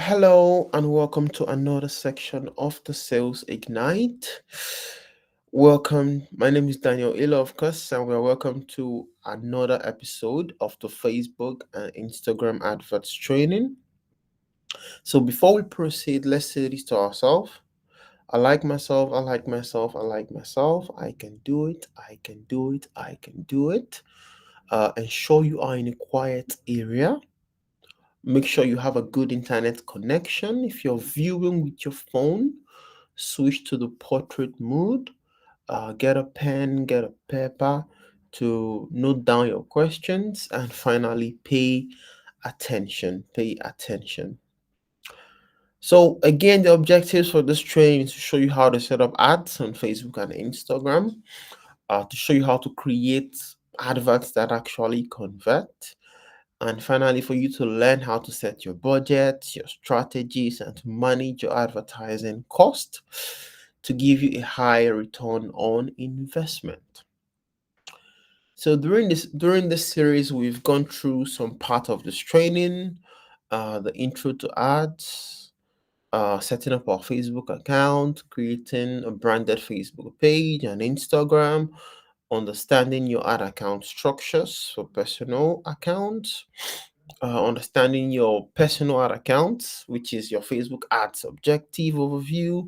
Hello and welcome to another section of the Sales Ignite. Welcome. My name is Daniel Ilo, of course, and we're welcome to another episode of the Facebook and Instagram adverts training. So before we proceed, let's say this to ourselves. I like myself, I like myself, I like myself. I can do it, I can do it, I can do it. Ensure you are in a quiet area. Make sure you have a good internet connection. If you're viewing with your phone, switch to the portrait mode. Get a pen, get a paper to note down your questions, and finally, pay attention. Pay attention. So, again, the objectives for this training is to show you how to set up ads on Facebook and Instagram, to show you how to create adverts that actually convert, and finally, for you to learn how to set your budget, your strategies, and to manage your advertising cost to give you a higher return on investment. So during this series, we've gone through some part of this training, the intro to ads, setting up our Facebook account, creating a branded Facebook page and Instagram, understanding your ad account structures for personal accounts, understanding your personal ad accounts, which is your Facebook ads objective overview,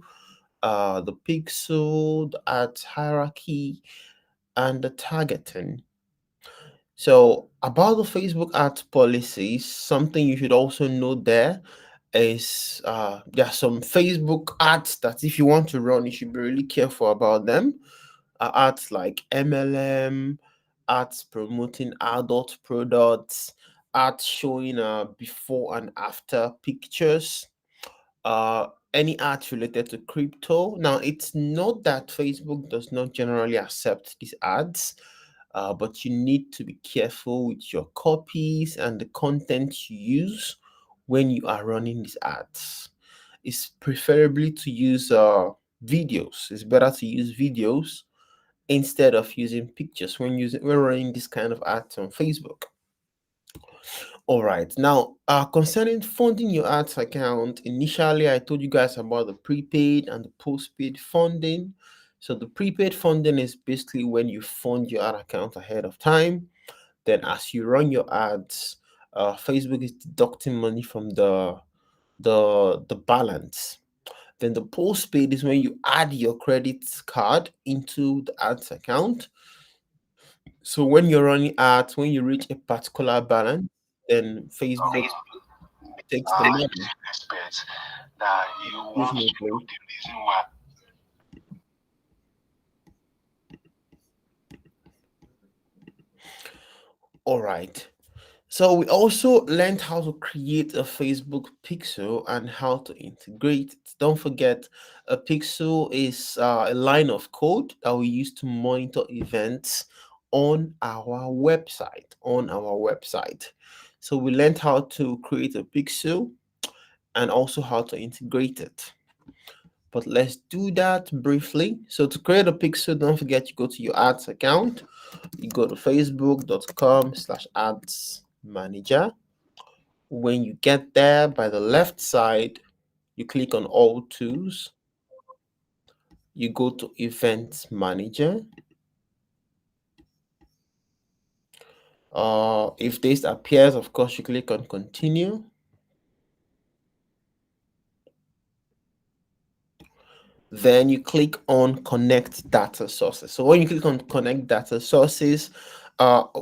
the pixel, the ads hierarchy, and the targeting. So, about the Facebook ads policies, something you should also know there is there are some Facebook ads that if you want to run, you should be really careful about them. Ads like MLM, ads promoting adult products, ads showing before and after pictures, any ads related to crypto. Now, it's not that Facebook does not generally accept these ads, but you need to be careful with your copies and the content you use when you are running these ads. It's preferably to use videos. It's better to use videos instead of using pictures when running this kind of ads on Facebook. All right. Now, concerning funding your ads account, initially I told you guys about the prepaid and the postpaid funding. So the prepaid funding is basically when you fund your ad account ahead of time. Then, as you run your ads, Facebook is deducting money from the balance. Then the postpaid is when you add your credit card into the ads account. So when you're running ads, when you reach a particular balance, then Facebook takes the money. Expect that you Excuse want me, to know please. the reason why. All right. So we also learned how to create a Facebook pixel and how to integrate it. Don't forget, a pixel is a line of code that we use to monitor events on our website. So we learned how to create a pixel and also how to integrate it. But let's do that briefly. So to create a pixel, don't forget you go to your ads account. You go to facebook.com/ads manager. When you get there, by the left side, you click on all tools. You go to events manager. If this appears, of course, you click on continue. Then you click on connect data sources. So when you click on connect data sources,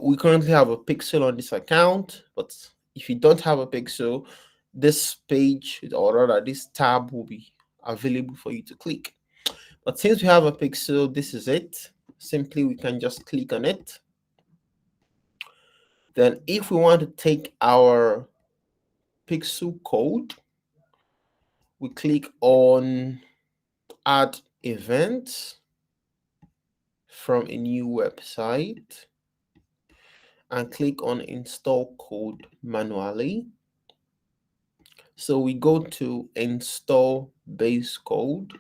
we currently have a pixel on this account, but if you don't have a pixel, this page or rather this tab will be available for you to click. But since we have a pixel, this is it. Simply we can just click on it. Then if we want to take our pixel code, we click on add event from a new website and click on install code manually. So we go to install base code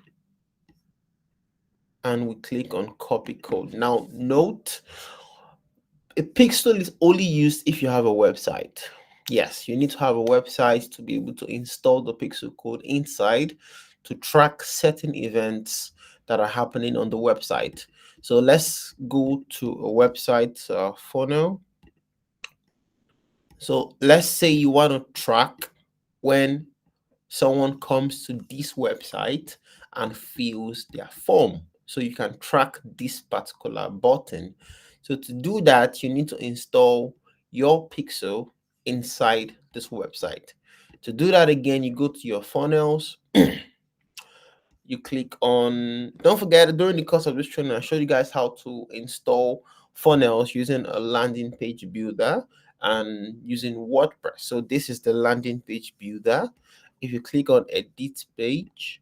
and we click on copy code. Now note, a pixel is only used if you have a website. Yes, you need to have a website to be able to install the pixel code inside to track certain events that are happening on the website. So let's go to a website funnel. So let's say you want to track when someone comes to this website and fills their form. So you can track this particular button. So to do that, you need to install your pixel inside this website. To do that again, you go to your funnels, you click on, don't forget during the course of this training, I showed you guys how to install funnels using a landing page builder and using WordPress. So this is the landing page builder. If you click on edit page,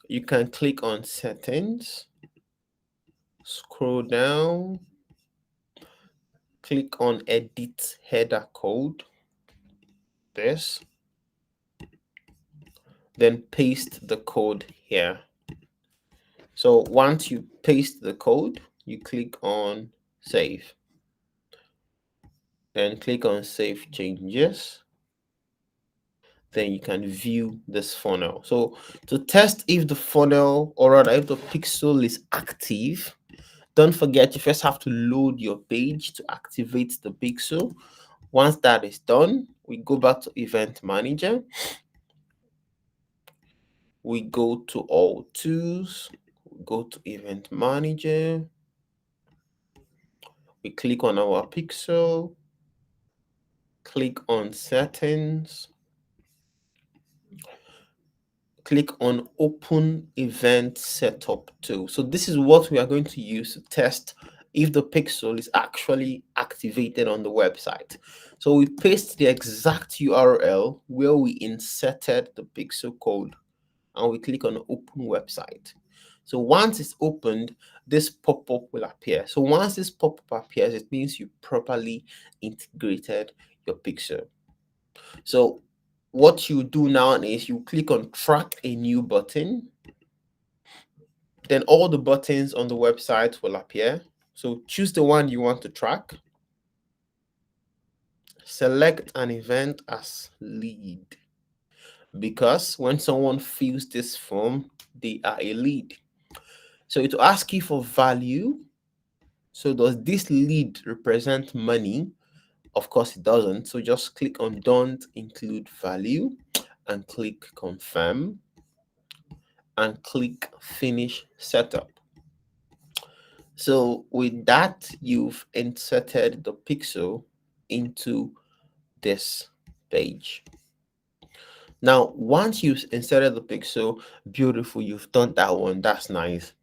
you can click on settings, scroll down, click on edit header code, this, then paste the code here. So once you paste the code, you click on save. Then click on save changes. Then you can view this funnel. So to test if the funnel, or rather if the pixel is active, don't forget you first have to load your page to activate the pixel. Once that is done, we go back to Event Manager. We go to All Tools, we go to Event Manager. We click on our pixel, click on Settings, click on Open Event Setup Tool. So this is what we are going to use to test if the pixel is actually activated on the website. So we paste the exact URL where we inserted the pixel code and we click on Open Website. So once it's opened, this pop-up will appear. So once this pop-up appears, it means you properly integrated your pixel. So what you do now is you click on track a new button. Then all the buttons on the website will appear. So choose the one you want to track. Select an event as lead, because when someone fills this form, they are a lead. So it will ask you for value. So does this lead represent money? Of course it doesn't. So just click on don't include value and click confirm and click finish setup. So with that, you've inserted the pixel into this page. Now, once you've inserted the pixel, beautiful, you've done that one, that's nice.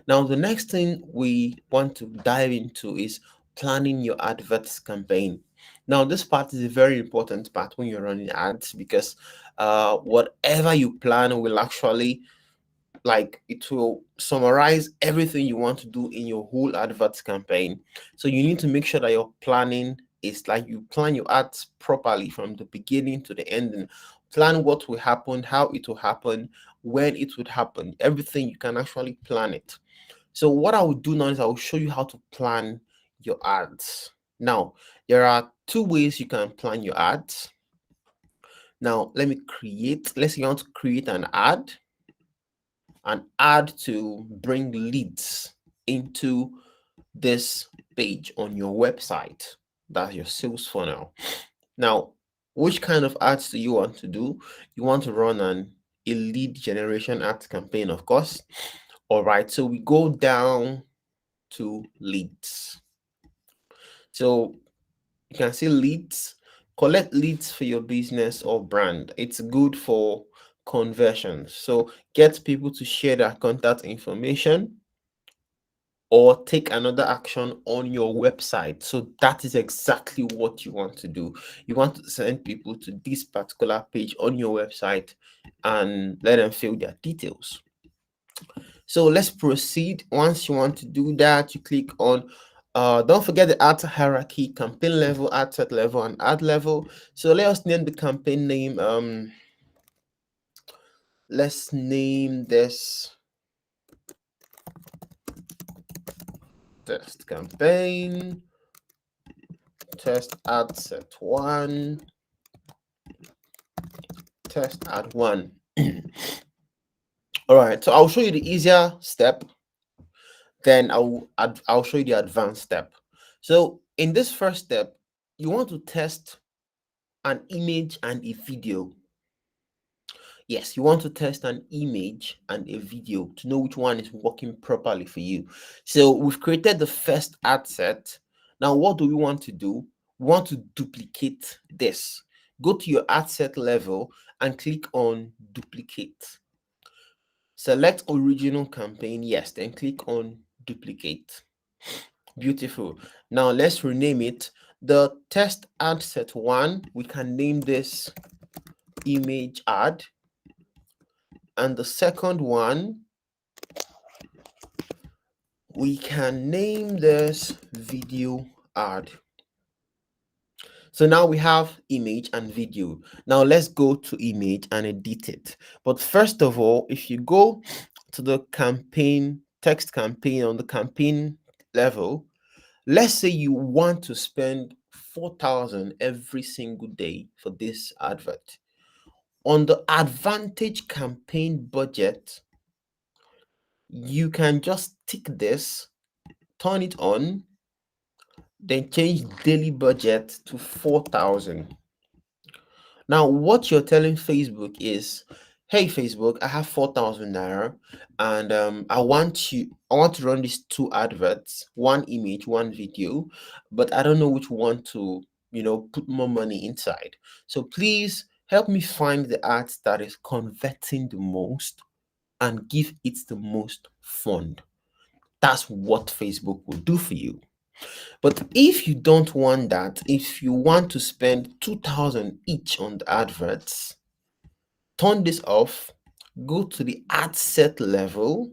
Now, the next thing we want to dive into is planning your adverts campaign. Now, this part is a very important part when you're running ads, because whatever you plan will actually, like, it will summarize everything you want to do in your whole adverts campaign. So you need to make sure that your planning is like you plan your ads properly from the beginning to the end, and plan what will happen, how it will happen, when it would happen. Everything you can actually plan it. So what I will do now is I will show you how to plan your ads. Now, there are two ways you can plan your ads. Now, let's say you want to create an ad to bring leads into this page on your website. That's your sales funnel. Now, which kind of ads do you want to do? You want to run a lead generation ad campaign, of course. All right, so we go down to leads. So you can see leads, collect leads for your business or brand. It's good for conversions. So get people to share their contact information or take another action on your website. So that is exactly what you want to do. You want to send people to this particular page on your website and let them fill their details. So let's proceed. Once you want to do that, you click on don't forget the ad hierarchy: campaign level, ad set level, and ad level. So let us name the campaign name. Let's name this test campaign test ad set 1, test ad 1. All right, so I'll show you the easier step, then I'll show you the advanced step. So in this first step, you want to test an image and a video. Yes, you want to test an image and a video to know which one is working properly for you. So we've created the first ad set. Now, what do we want to do? We want to duplicate this. Go to your ad set level and click on duplicate. Select original campaign. Yes, then click on duplicate. Beautiful. Now let's rename it. The test ad set 1, we can name this image ad. And the second one, we can name this video ad. So now we have image and video. Now let's go to image and edit it. But first of all, if you go to the campaign, text campaign on the campaign level, let's say you want to spend 4,000 every single day for this advert. On the advantage campaign budget, you can just tick this, turn it on, then change daily budget to 4,000. Now, what you're telling Facebook is, hey Facebook, I have 4,000 naira, and I want to run these two adverts, one image, one video, but I don't know which one to, put more money inside. So please help me find the ads that is converting the most and give it the most fund. That's what Facebook will do for you. But if you don't want that, if you want to spend 2,000 each on the adverts, turn this off, go to the ad set level,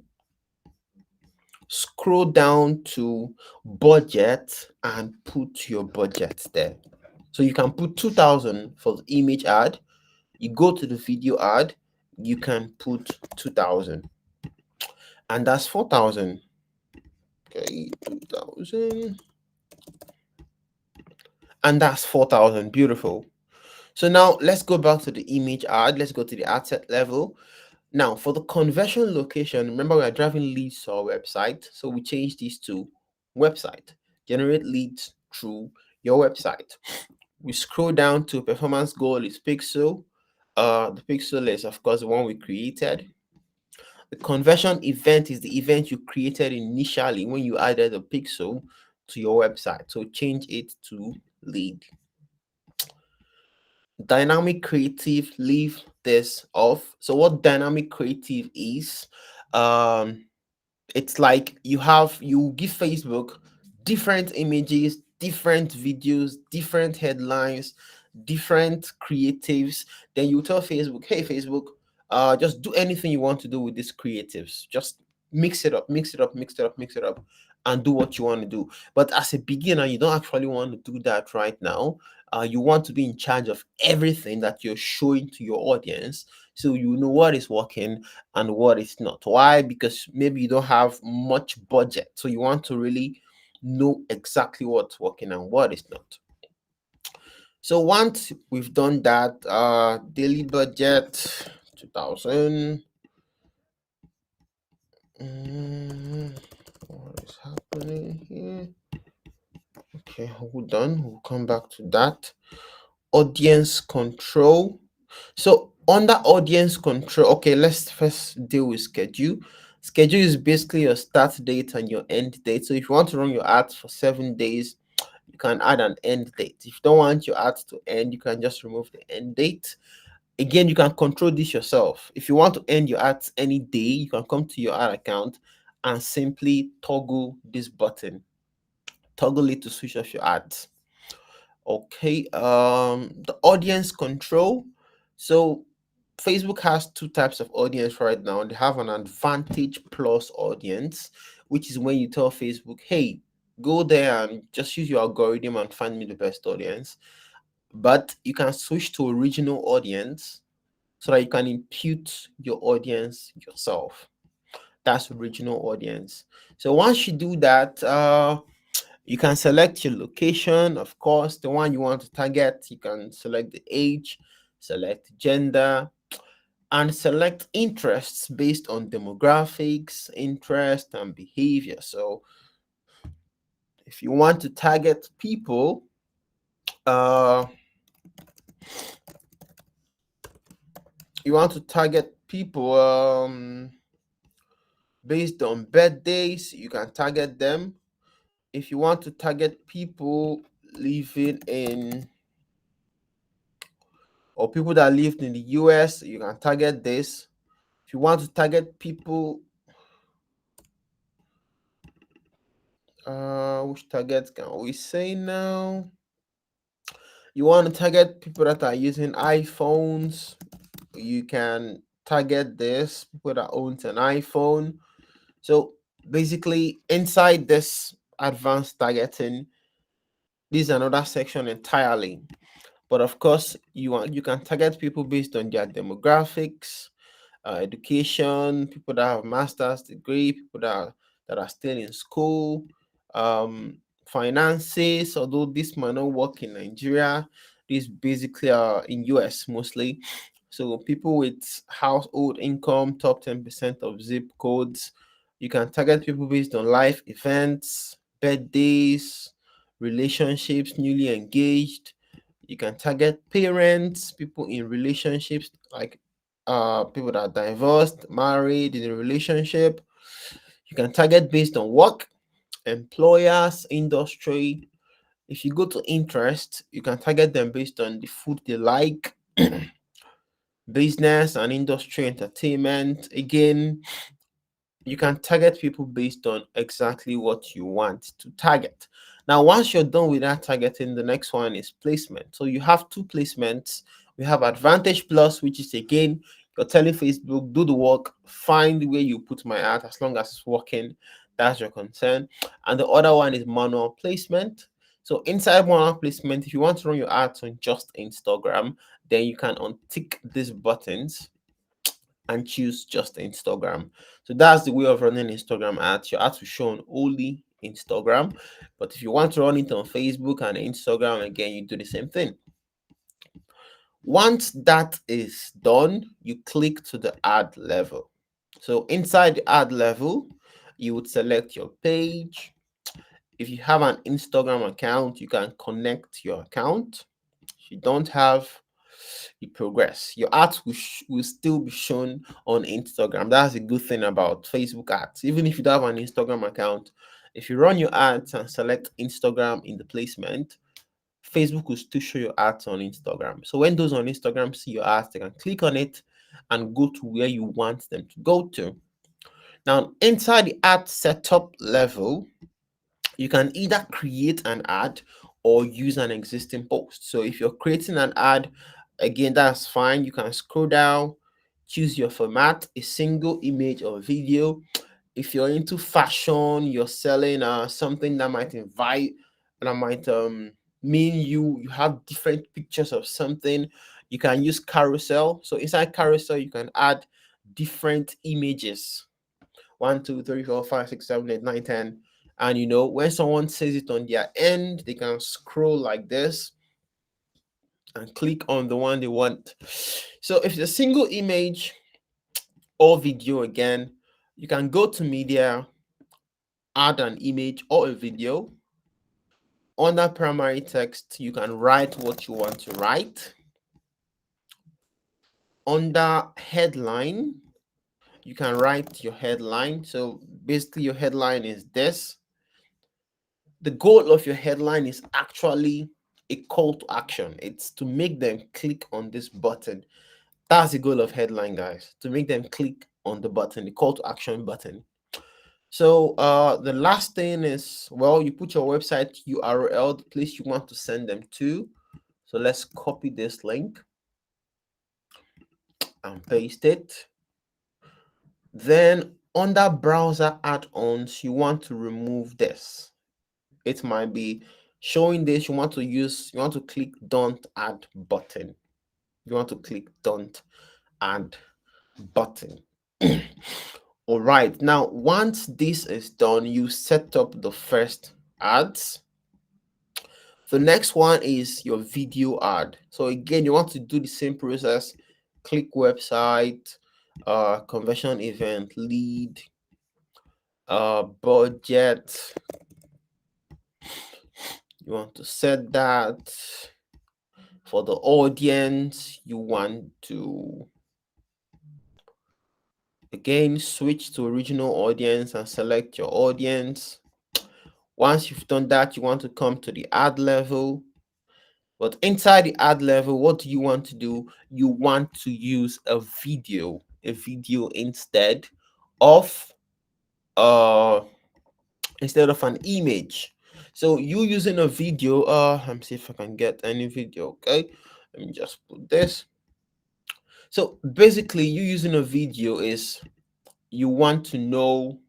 scroll down to budget and put your budget there. So you can put 2,000 for the image ad. You go to the video ad, you can put 2,000. And that's 4,000. Okay, 2,000. And that's 4,000. Beautiful. So now let's go back to the image ad. Let's go to the ad set level. Now for the conversion location, remember we are driving leads to our website. So we change these to website. Generate leads through your website. We scroll down to performance goal is pixel. The pixel is of course the one we created. The conversion event is the event you created initially when you added a pixel to your website. So change it to lead. Dynamic creative, leave this off. So what dynamic creative is, it's like you give Facebook different images, different videos, different headlines, different creatives. Then you tell Facebook, hey Facebook, just do anything you want to do with these creatives. Just mix it up, mix it up, mix it up, mix it up, and do what you want to do. But as a beginner, you don't actually want to do that right now. You want to be in charge of everything that you're showing to your audience, so you know what is working and what is not. Why? Because maybe you don't have much budget, so you want to really know exactly what's working and what is not. So once we've done that, daily budget 2,000. What is happening here? Okay, hold on, we'll come back to that. Audience control. So under audience control, okay, let's first deal with schedule. Schedule is basically your start date and your end date. So if you want to run your ads for 7 days, you can add an end date. If you don't want your ads to end, you can just remove the end date. Again, you can control this yourself. If you want to end your ads any day, you can come to your ad account and simply toggle this button. Toggle it to switch off your ads. Okay, the audience control. So Facebook has two types of audience right now. They have an advantage plus audience, which is when you tell Facebook, hey, go there and just use your algorithm and find me the best audience. But you can switch to original audience so that you can impute your audience yourself. That's original audience. So once you do that, You can select your location, of course, the one you want to target. You can select the age, select gender, and select interests based on demographics, interest, and behavior. So if you want to target people, uh, you want to target people based on birthdays, you can target them. If you want to target people living in or people that lived in the US, you can target this. If you want to target people, which targets can we say now? You want to target people that are using iPhones, you can target this, people that owns an iPhone. So basically, inside this advanced targeting, this is another section entirely. But of course, you can target people based on their demographics, education, people that have master's degree, people that are still in school, finances. Although this might not work in Nigeria, this basically are in US mostly. So people with household income, top 10% of zip codes. You can target people based on life events, birthdays, relationships, newly engaged. You can target parents, people in relationships, like people that are divorced, married, in a relationship. You can target based on work, employers, industry. If you go to interest, you can target them based on the food they like, business and industry, entertainment. Again, you can target people based on exactly what you want to target. Now, once you're done with that targeting, the next one is placement. So you have two placements. We have Advantage Plus, which is again, you're telling Facebook, do the work, find where you put my ad as long as it's working. That's your concern. And the other one is manual placement. So inside manual placement, if you want to run your ads on just Instagram, then you can untick these buttons and choose just Instagram. So that's the way of running Instagram ads. Your ads will show on only Instagram. But if you want to run it on Facebook and Instagram, again, you do the same thing. Once that is done, you click to the ad level. So inside the ad level, you would select your page. If you have an Instagram account, you can connect your account. If you don't have, you progress. Your ads will still be shown on Instagram. That's a good thing about Facebook ads. Even if you don't have an Instagram account, if you run your ads and select Instagram in the placement, Facebook will still show your ads on Instagram. So when those on Instagram see your ads, they can click on it and go to where you want them to go to. Now, inside the ad setup level, you can either create an ad or use an existing post. So if you're creating an ad, again, that's fine. You can scroll down, choose your format, a single image or video. If you're into fashion, you're selling something that might invite, that might mean you have different pictures of something, you can use carousel. So inside carousel, you can add different images. 1, 2, 3, 4, 5, 6, 7, 8, 9, 10. And when someone says it on their end, they can scroll like this and click on the one they want. So if it's a single image or video, again, you can go to media, add an image or a video. Under primary text, you can write what you want to write. Under headline, you can write your headline. So basically, your headline is this. The goal of your headline is actually a call to action. It's to make them click on this button. That's the goal of headline, guys, to make them click on the button, the call to action button. So the last thing is, well, you put your website URL, the place you want to send them to. So let's copy this link and paste it. Then under browser add-ons, you want to remove this. It might be showing this. You want to click don't add button. You want to click don't add button. All right, now once this is done, you set up the first ads. The next one is your video ad. So again, you want to do the same process. Click website, conversion event, lead, budget. You want to set that. For the audience, you want to again switch to original audience and select your audience. Once you've done that, you want to come to the ad level. But inside the ad level, what do you want to do? You want to use a video instead of an image. So you using a video, let me see if I can get any video. Okay, let me just put this. So basically, you using a video is you want to know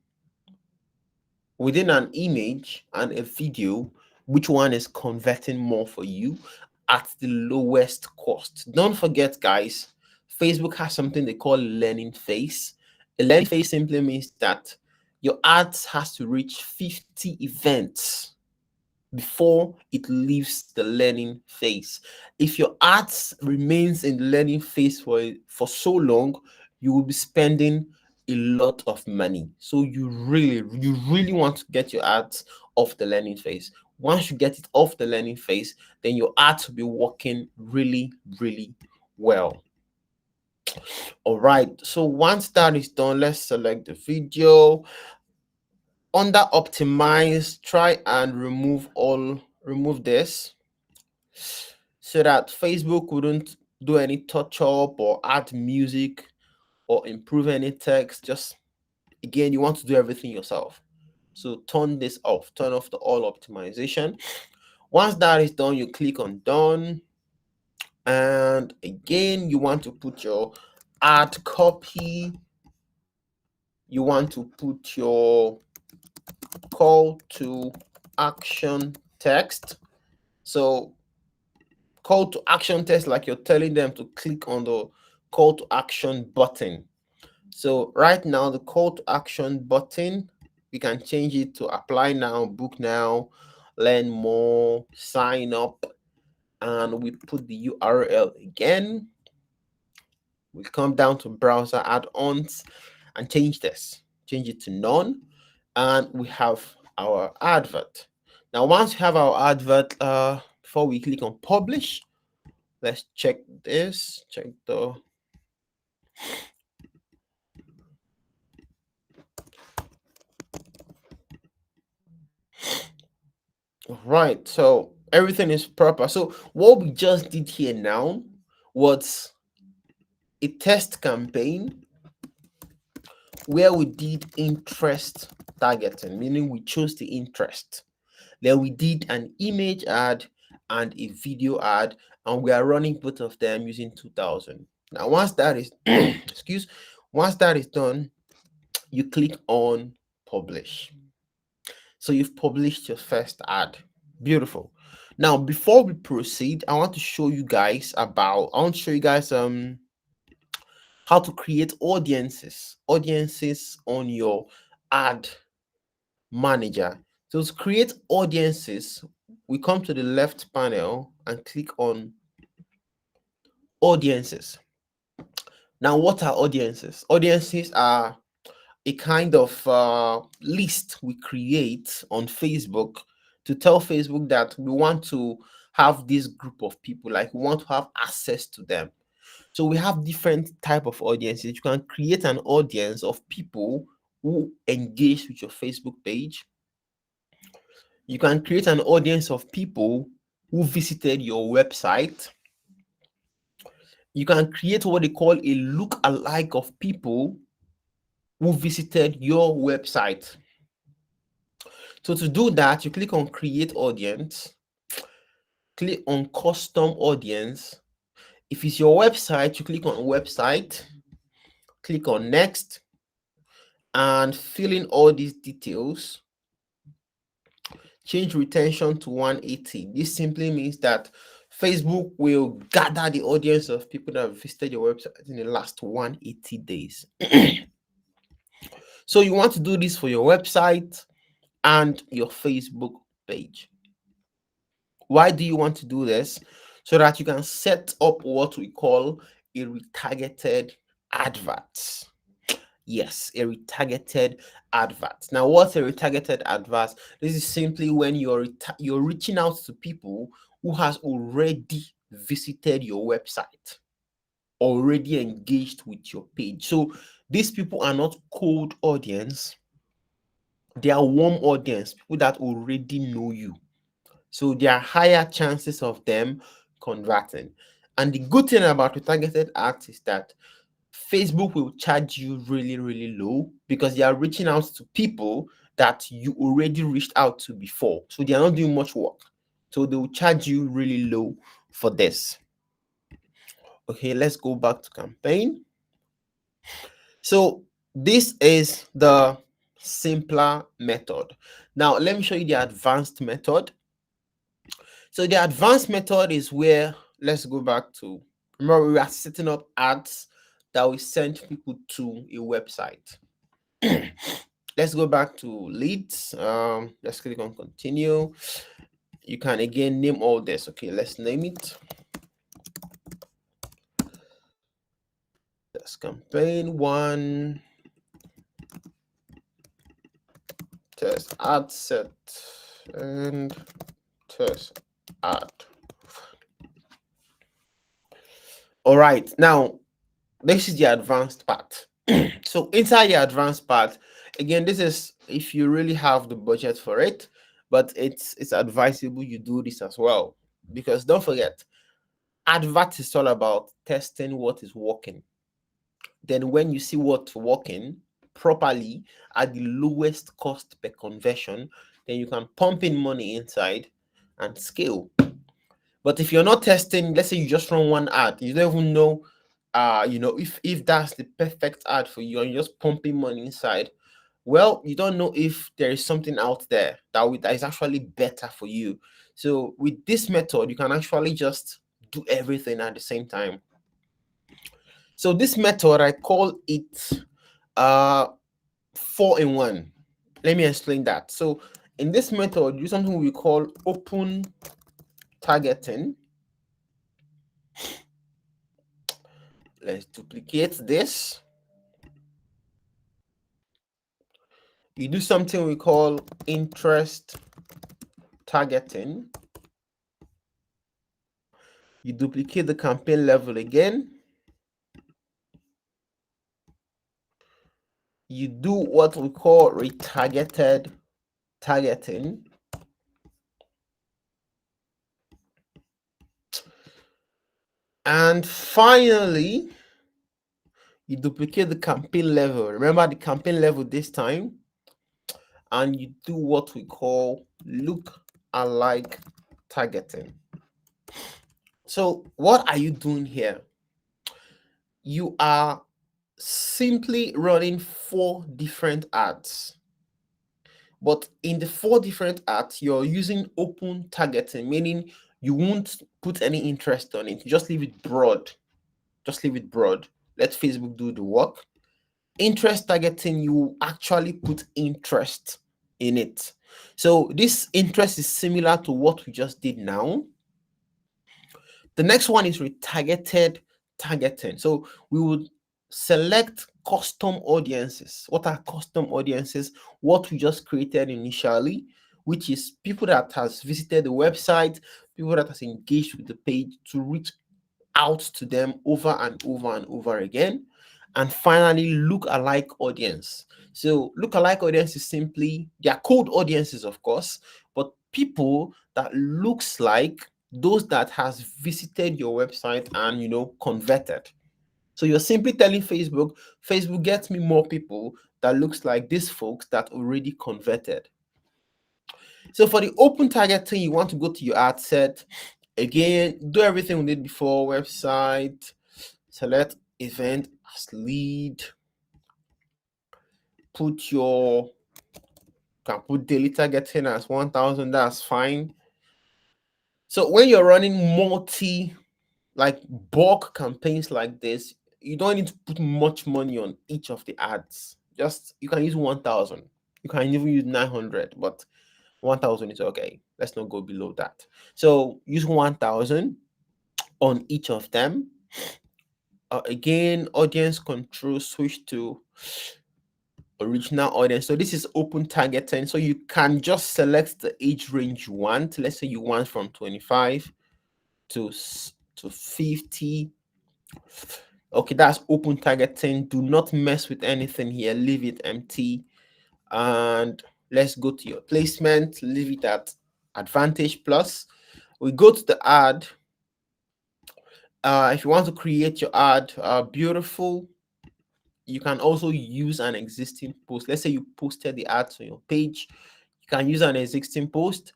within an image and a video which one is converting more for you at the lowest cost. Don't forget, guys, Facebook has something they call learning phase. A learning phase simply means that your ads has to reach 50 events before it leaves the learning phase. If your ads remains in the learning phase for so long, you will be spending a lot of money. So you really want to get your ads off the learning phase. Once you get it off the learning phase, then your ads will be working really well. All right, so once that is done, let's select the video. Under optimize, try and remove this so that Facebook wouldn't do any touch up or add music or improve any text. Just again, you want to do everything yourself. So turn this off, turn off the all optimization. Once that is done, you click on done. And again, you want to put your ad copy. You want to put your call to action text. So call to action text, like you're telling them to click on the call to action button. So right now, the call to action button, we can change it to apply now, book now, learn more, sign up, and we put the URL again. We come down to browser add-ons and change this, change it to none, and we have our advert. Now, once we have our advert, before we click on publish, let's check this, check the right. So everything is proper. So what we just did here now was a test campaign where we did interest targeting, meaning we chose the interest. Then we did an image ad and a video ad, and we are running both of them using 2000. Now, once that is once that is done, you click on publish. So you've published your first ad. Beautiful. Now, before we proceed, I want to show you guys how to create audiences on your ad manager. So to create audiences, we come to the left panel and click on audiences. Now, what are audiences? Audiences are a kind of list we create on Facebook to tell Facebook that we want to have this group of people, like we want to have access to them. So we have different type of audiences. You can create an audience of people who engage with your Facebook page. You can create an audience of people who visited your website. You can create what they call a look-alike of people who visited your website. So to do that, you click on create audience, click on custom audience. If it's your website, you click on website, click on next, and fill in all these details. Change retention to 180. This simply means that Facebook will gather the audience of people that have visited your website in the last 180 days. So you want to do this for your website and your Facebook page. Why do you want to do this? So that you can set up what we call a retargeted advert. Yes, a retargeted advert. Now, what's a retargeted advert? This is simply when you're reaching out to people who has already visited your website, already engaged with your page. So these people are not cold audience, they are warm audience, people that already know you. So there are higher chances of them converting. And the good thing about retargeted ads is that Facebook will charge you really, really low because they are reaching out to people that you already reached out to before. So they are not doing much work. So they will charge you really low for this. Okay, let's go back to campaign. So this is the simpler method. Now, let me show you the advanced method. So the advanced method is where, let's go back to, remember we are setting up ads that we send people to a website. Let's go back to leads. Let's click on continue. You can again name all this. Okay, let's name it. That's campaign 1. Test ad set and test ad. All right, now this is the advanced part. So inside the advanced part, again, this is if you really have the budget for it, but it's advisable you do this as well, because don't forget, advert is all about testing what is working. Then when you see what's working properly at the lowest cost per conversion, then you can pump in money inside and scale. But if you're not testing, let's say you just run one ad, you don't even know if that's the perfect ad for you, and you're just pumping money inside, well, you don't know if there is something out there that is actually better for you. So with this method, you can actually just do everything at the same time. So this method, I call it 4-in-1. Let me explain that. So in this method, you do something we call open targeting. Let's duplicate this. You do something we call interest targeting. You duplicate the campaign level again. You do what we call retargeted targeting. And finally, you duplicate the campaign level. Remember the campaign level this time. And you do what we call look-alike targeting. So what are you doing here? You are simply running 4 different ads. But in the 4 different ads, you're using open targeting, meaning you won't put any interest on it. You just leave it broad. Just leave it broad. Let Facebook do the work. Interest targeting, you actually put interest in it. So this interest is similar to what we just did now. The next one is retargeted targeting. So we would select custom audiences. What are custom audiences? What we just created initially, which is people that has visited the website, people that has engaged with the page, to reach out to them over and over and over again. And finally, look-alike audience. So look-alike audience is simply, they are cold audiences, of course, but people that looks like those that has visited your website and converted. So you're simply telling Facebook, get me more people that looks like these folks that already converted. So for the open targeting, you want to go to your ad set. Again, do everything we did before. Website, select event as lead, can put daily targeting as 1,000, that's fine. So when you're running bulk campaigns like this, you don't need to put much money on each of the ads. You can use 1,000. You can even use 900, but 1,000 is okay. Let's not go below that. So use 1,000 on each of them. Again, audience control, switch to original audience. So this is open targeting. So you can just select the age range you want. Let's say you want from 25 to 50. Okay, that's open targeting. Do not mess with anything here. Leave it empty. And let's go to your placement. Leave it at Advantage Plus. We go to the ad. If you want to create your ad, beautiful, you can also use an existing post. Let's say you posted the ads on your page. You can use an existing post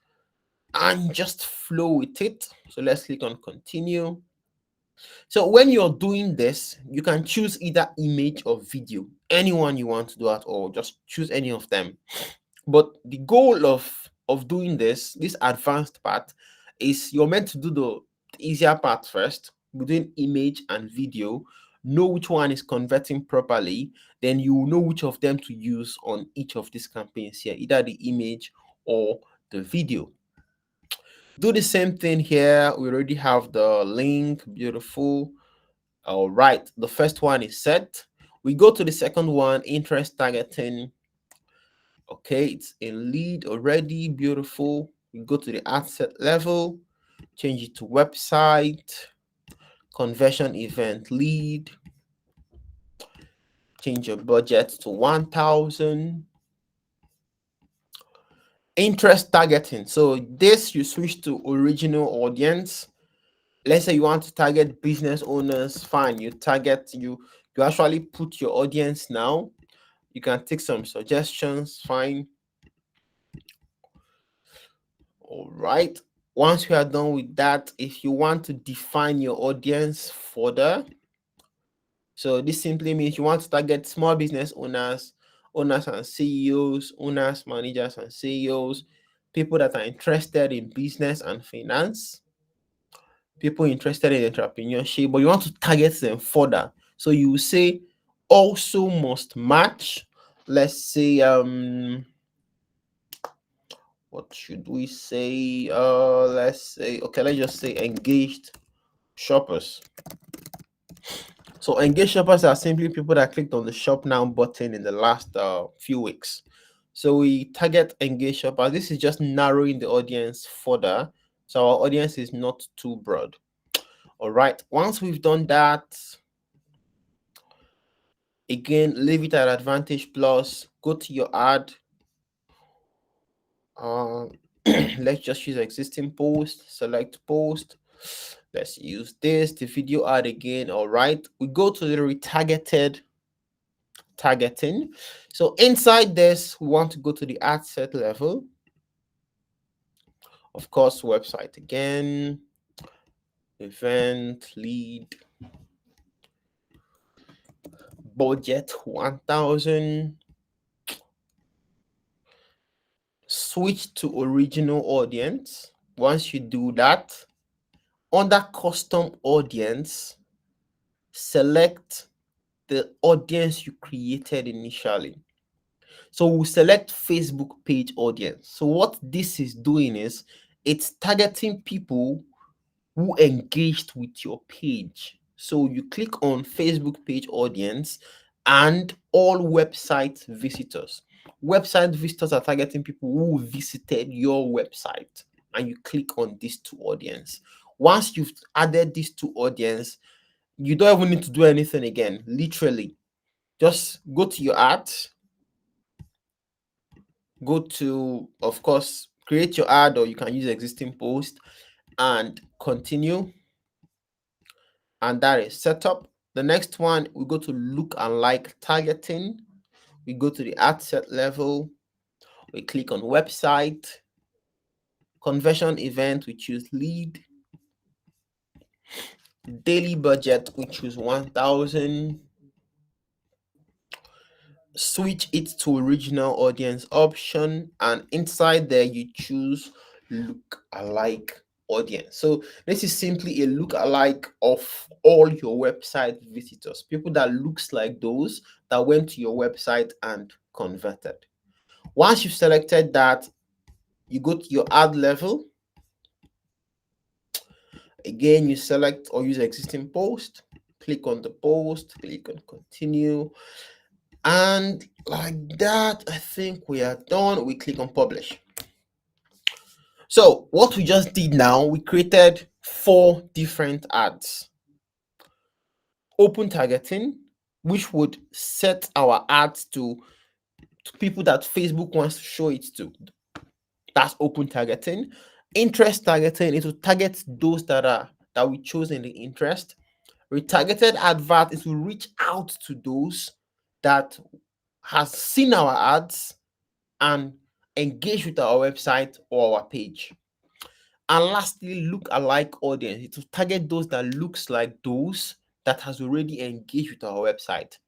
and just flow with it. So let's click on continue. So when you're doing this, you can choose either image or video, anyone you want to do at all. Just choose any of them. But the goal of doing this advanced part, is you're meant to do the easier part first, between image and video. Know which one is converting properly, then you will know which of them to use on each of these campaigns here, either the image or the video. Do the same thing here. We already have the link. Beautiful. All right, the first one is set. We go to the second one, interest targeting. Okay, it's in lead already. Beautiful. We go to the ad set level, change it to website, conversion event lead, change your budget to 1,000. Interest targeting. So this, you switch to original audience. Let's say you want to target business owners. Fine, you actually put your audience now. You can take some suggestions. Fine. All right. Once you are done with that, if you want to define your audience further, so this simply means you want to target small business owners, owners and CEOs, owners, managers and CEOs, people that are interested in business and finance, people interested in entrepreneurship, but you want to target them further. So you will say also must match. Let's say what should we say? Let's say, okay, let's just say engaged shoppers. So engaged shoppers are simply people that clicked on the shop now button in the last few weeks. So we target engaged shoppers. This is just narrowing the audience further, so our audience is not too broad. All right, once we've done that, again, leave it at Advantage Plus, go to your ad. Let's just use existing post, select post. Let's use the video ad again. All right, we go to the retargeted targeting. So inside this, we want to go to the ad set level. Of course, website again, event lead, budget 1,000. Switch to original audience. Once you do that, under custom audience, select the audience you created initially. So we'll select Facebook page audience. So what this is doing is it's targeting people who engaged with your page. So you click on Facebook page audience and all website visitors. Website visitors are targeting people who visited your website, and you click on these two audience. Once you've added these two audience, you don't even need to do anything again. Literally, just go to your ads, go to, of course, create your ad, or you can use existing post and continue. And that is setup. The next one, we go to look and like targeting. We go to the ad set level. We click on website, conversion event, we choose lead, daily budget, we choose 1,000. Switch it to original audience option, and inside there you choose look alike audience. So this is simply a look alike of all your website visitors, people that looks like those that went to your website and converted. Once you've selected that, You go to your ad level. Again, you select or use existing post, click on the post, click on continue, and like that, I think we are done. We click on publish. So what we just did now, we created 4 different ads. Open targeting, which would set our ads to people that Facebook wants to show it to. That's open targeting. Interest targeting, it will target those that we chose in the interest. Retargeted advert is to reach out to those that has seen our ads and engage with our website or our page. And lastly, look alike audience. It will target those that looks like those that has already engaged with our website.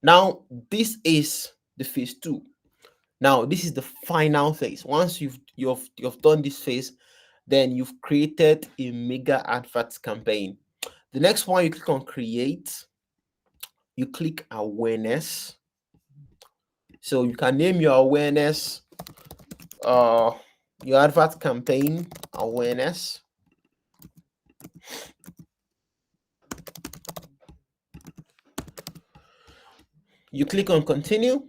Now, this is the phase 2. Now, this is the final phase. Once you've done this phase, then you've created a mega advert campaign. The next one, you click on create, you click awareness. So you can name your awareness, your advert campaign awareness. You click on continue.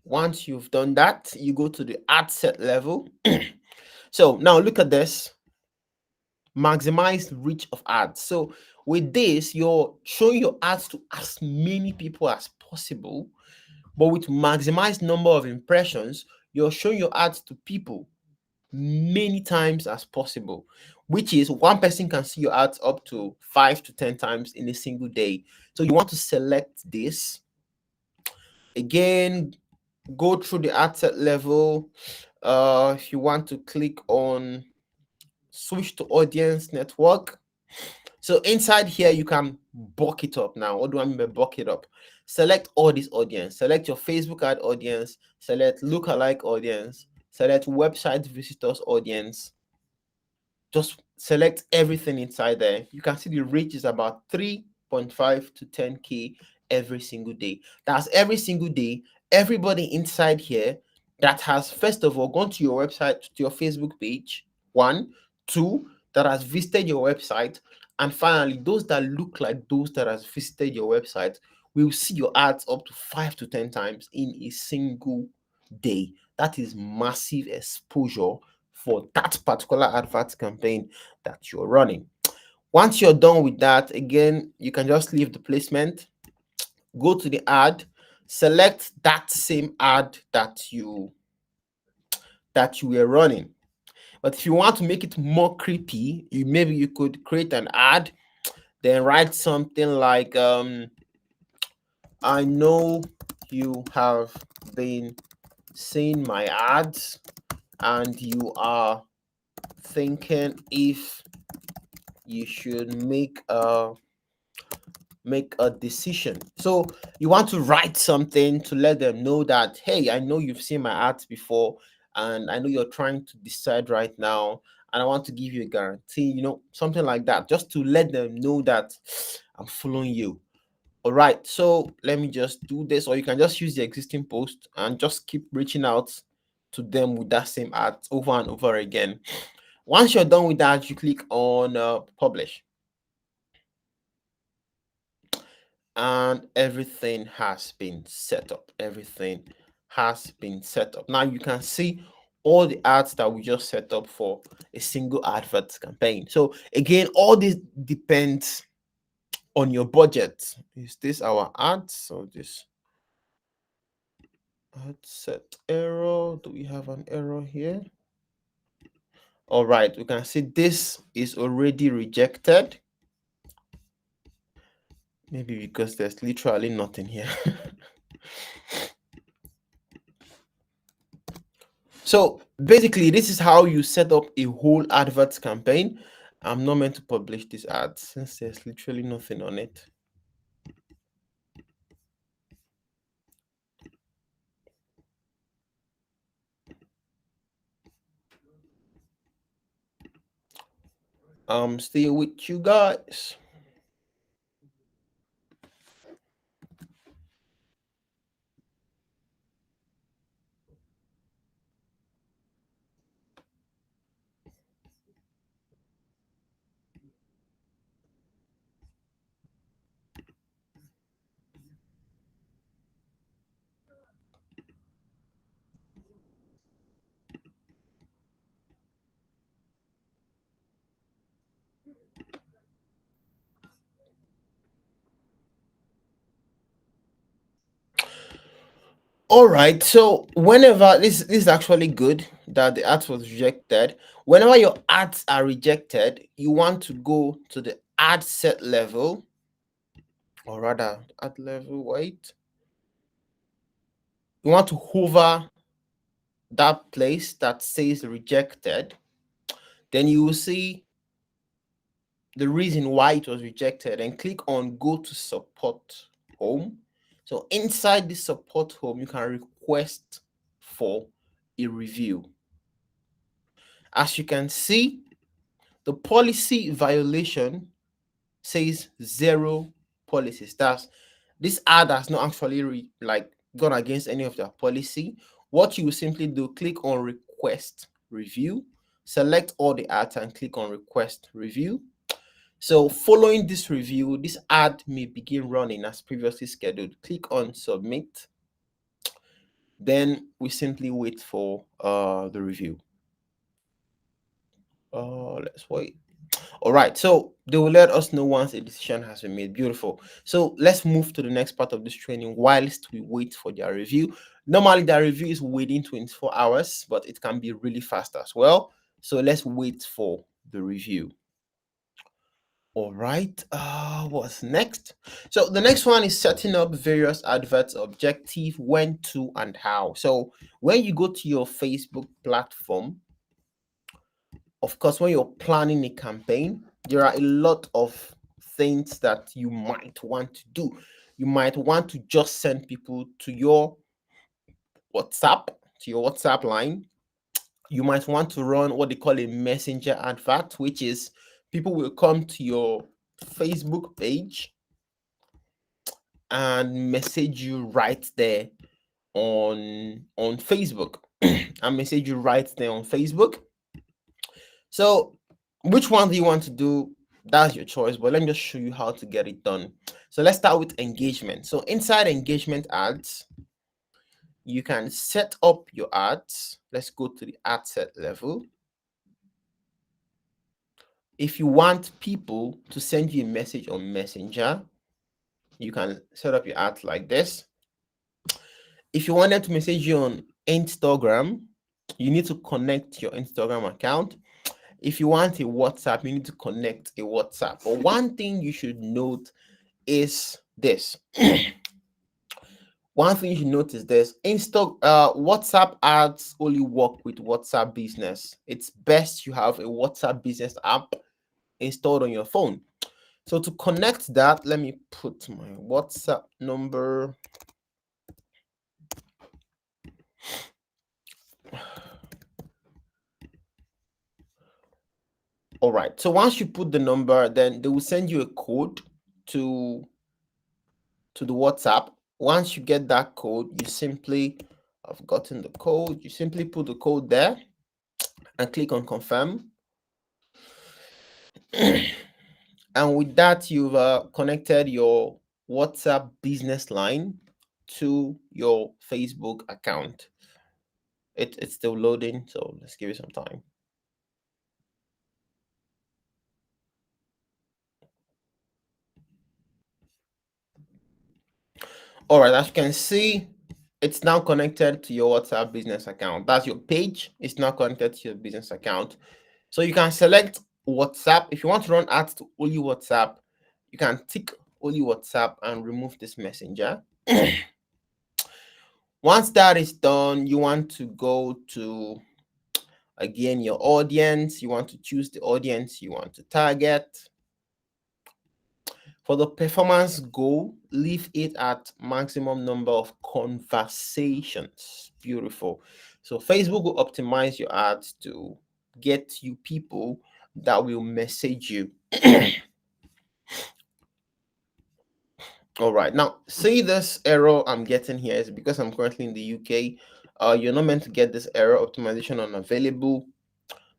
Once you've done that, you go to the ad set level. So now look at this. Maximize reach of ads. So with this, you're showing your ads to as many people as possible, but with maximized number of impressions, you're showing your ads to people many times as possible, which is one person can see your ads up to 5 to 10 times in a single day. So you want to select this. Again, go through the ad set level. If you want to click on switch to audience network. So inside here, you can bulk it up now. What do I mean by bulk it up? Select all this audience. Select your Facebook ad audience. Select lookalike audience. Select website visitors audience. Just select everything inside there. You can see the reach is about 3.5 to 10K every single day. That's every single day. Everybody inside here that has, first of all, gone to your website, to your Facebook page, 1, 2, that has visited your website, and finally, those that look like those that has visited your website will see your ads up to 5 to 10 times in a single day. That is massive exposure for that particular advert campaign that you're running. Once you're done with that, again, you can just leave the placement, go to the ad, select that same ad that you were running. But if you want to make it more creepy, maybe you could create an ad, then write something like, I know you have been seeing my ads and you are thinking if you should make a decision. So you want to write something to let them know that, hey, I know you've seen my ads before and I know you're trying to decide right now, and I want to give you a guarantee, something like that, just to let them know that I'm following you. All right, so let me just do this, or you can just use the existing post and just keep reaching out to them with that same ad over and over again. Once you're done with that, you click on publish, and everything has been set up. Everything has been set up. Now you can see all the ads that we just set up for a single advert campaign. So again, all this depends on your budget. Is this our ads? So this ad set error. Do we have an error here? All right, we can see this is already rejected. Maybe because there's literally nothing here. So basically, this is how you set up a whole advert campaign. I'm not meant to publish this ad since there's literally nothing on it. I'm still with you guys. All right. So whenever this is actually good that the ad was rejected. Whenever your ads are rejected, you want to go to the ad set level, or rather ad level. Wait. You want to hover that place that says rejected. Then you will see the reason why it was rejected and click on go to support home. So inside the support home, you can request for a review. As you can see, the policy violation says zero policies. That's this ad has not actually gone against any of their policy. What you will simply do, click on request review, select all the ads and click on request review. So following this review, this ad may begin running as previously scheduled. Click on submit. Then we simply wait for the review. Let's wait. All right, so they will let us know once a decision has been made. Beautiful. So let's move to the next part of this training whilst we wait for their review. Normally, their review is within 24 hours, but it can be really fast as well. So let's wait for the review. All right, what's next? So the next one is setting up various adverts, objective, when to, and how. So when you go to your Facebook platform, of course, when you're planning a campaign, there are a lot of things that you might want to do. You might want to just send people to your WhatsApp, line. You might want to run what they call a messenger advert, which is people will come to your Facebook page and message you right there on Facebook and message you right there on Facebook. So which one do you want to do? That's your choice, but let me just show you how to get it done. So let's start with engagement. So inside engagement ads, you can set up your ads. Let's go to the ad set level. If you want people to send you a message on Messenger, you can set up your ads like this. If you want them to message you on Instagram, you need to connect your Instagram account. If you want a WhatsApp, you need to connect a WhatsApp. But one thing you should note is this. One thing you should notice this: WhatsApp ads only work with WhatsApp business. It's best you have a WhatsApp business app installed on your phone. So to connect that, let me put my WhatsApp number. All right. So once you put the number, then they will send you a code to the WhatsApp. Once you get that code, you simply, I've gotten the code, you simply put the code there and click on confirm. And with that, you've connected your WhatsApp business line to your Facebook account. It's still loading, so let's give it some time. All right, as you can see, it's now connected to your WhatsApp business account. That's your page. It's now connected to your business account. So you can select WhatsApp. If you want to run ads to only WhatsApp, you can tick only WhatsApp and remove this messenger. Once that is done, you want to go to, again, your audience. You want to choose the audience you want to target. For the performance goal, leave it at maximum number of conversations. Beautiful. So Facebook will optimize your ads to get you people that will message you. All right. Now, see this error I'm getting here is because I'm currently in the UK. You're not meant to get this error, optimization unavailable.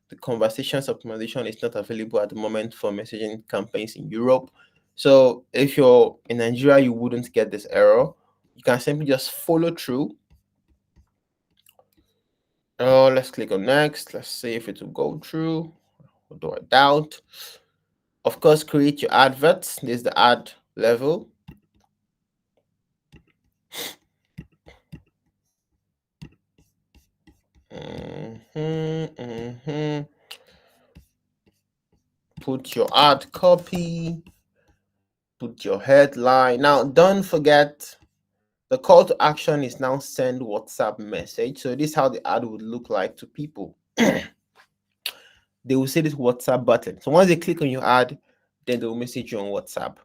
The conversations optimization is not available at the moment for messaging campaigns in Europe. So if you're in Nigeria, you wouldn't get this error. You can simply just follow through. Let's click on next. Let's see if it will go through. Although I doubt. Of course, create your adverts. This is the ad level. Put your ad copy, put your headline. Now, don't forget the call to action is now send WhatsApp message. So this is how the ad would look like to people. They will see this WhatsApp button. So once they click on your ad, then they will message you on WhatsApp.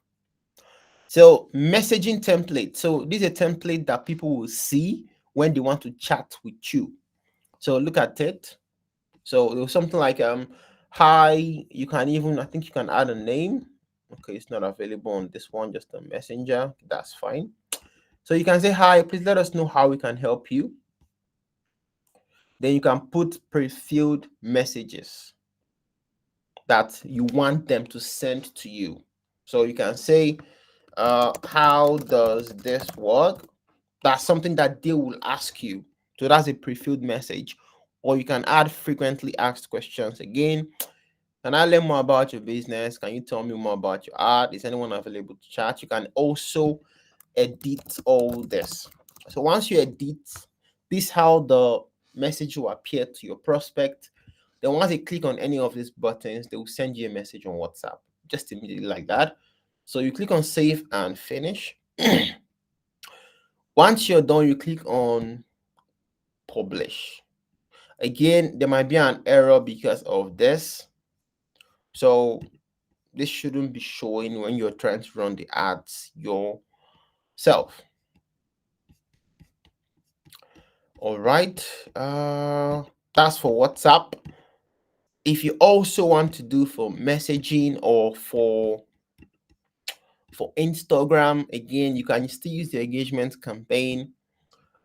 So messaging template. So this is a template that people will see when they want to chat with you. So look at it. So it was something like hi. You can even, I think you can add a name. Okay, it's not available on this one, just a messenger. That's fine. So you can say hi, please let us know how we can help you. Then you can put pre-filled messages that you want them to send to you. So you can say, how does this work? That's something that they will ask you. So that's a pre-filled message. Or you can add frequently asked questions again. Can I learn more about your business? Can you tell me more about your art? Is anyone available to chat? You can also edit all this. So once you edit, this is how the message will appear to your prospect. Then once they click on any of these buttons, they will send you a message on WhatsApp, just immediately like that. So you click on save and finish. Once you're done, you click on publish. Again, there might be an error because of this. So this shouldn't be showing when you're trying to run the ads yourself. All right, that's for WhatsApp. If you also want to do for messaging or for Instagram, again, you can still use the engagement campaign.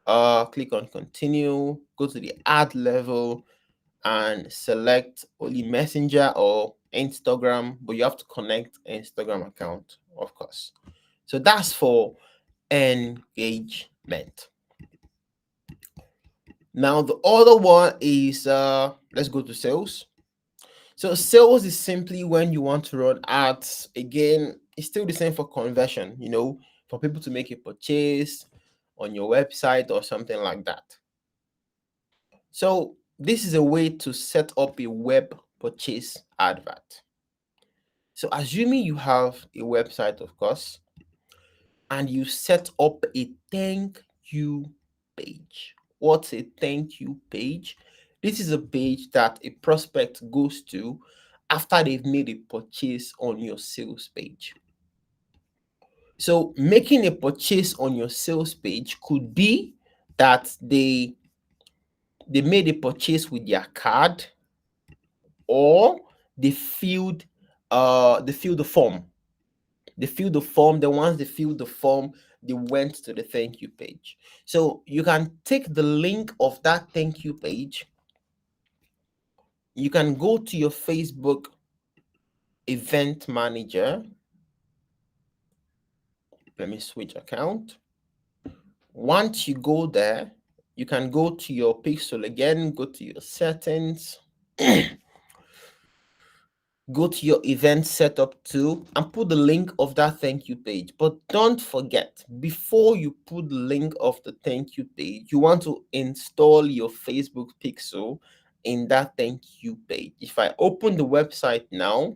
Click on continue, go to the ad level and select only messenger or Instagram, but you have to connect Instagram account, of course. So that's for engagement. Now the other one is let's go to sales. So sales is simply when you want to run ads. Again, it's still the same for conversion, for people to make a purchase on your website or something like that. So this is a way to set up a web purchase advert. So assuming you have a website, of course, and you set up a thank you page. What's a thank you page? This is a page that a prospect goes to after they've made a purchase on your sales page. So making a purchase on your sales page could be that they made a purchase with their card, or they filled the form. They filled the form. Then once they filled the form, they went to the thank you page. So you can take the link of that thank you page. You can go to your Facebook event manager. Let me switch account. Once you go there, you can go to your pixel again, go to your settings, go to your event setup too, and put the link of that thank you page. But don't forget, before you put the link of the thank you page, you want to install your Facebook pixel in that thank you page. If I open the website now,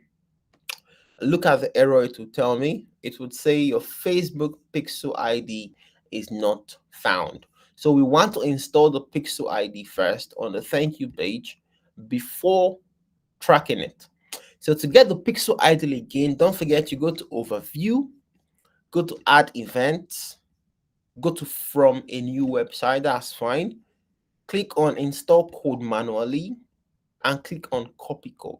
look at the error it will tell me. It would say your Facebook pixel ID is not found. So we want to install the pixel ID first on the thank you page before tracking it. So to get the pixel ID again, don't forget you go to overview, go to add events, go to from a new website. That's fine. Click on install code manually and click on copy code.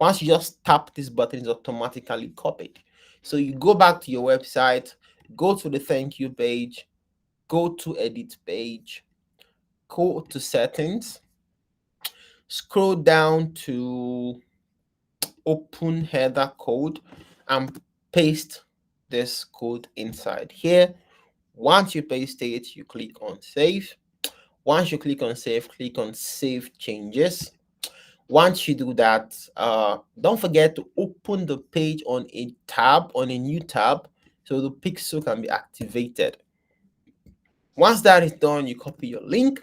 Once you just tap this button, it's automatically copied. So you go back to your website, go to the thank you page, go to edit page, go to settings, scroll down to open header code and paste this code inside here. Once you paste it, you click on save. Once you click on save changes. Once you do that, don't forget to open the page on a new tab, so the pixel can be activated. Once that is done, you copy your link,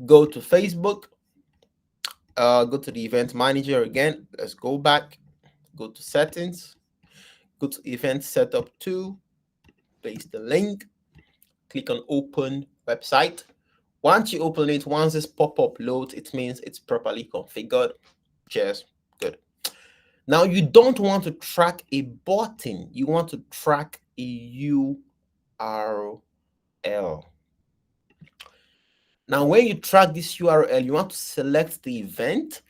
Go to Facebook, go to the event manager again. Let's go back, go to settings, go to event setup 2, paste the link, click on open website. Once you open it, once this pop-up loads, it means it's properly configured. Cheers. Good. Now you don't want to track a button, you want to track a URL. Now, when you track this URL, you want to select the event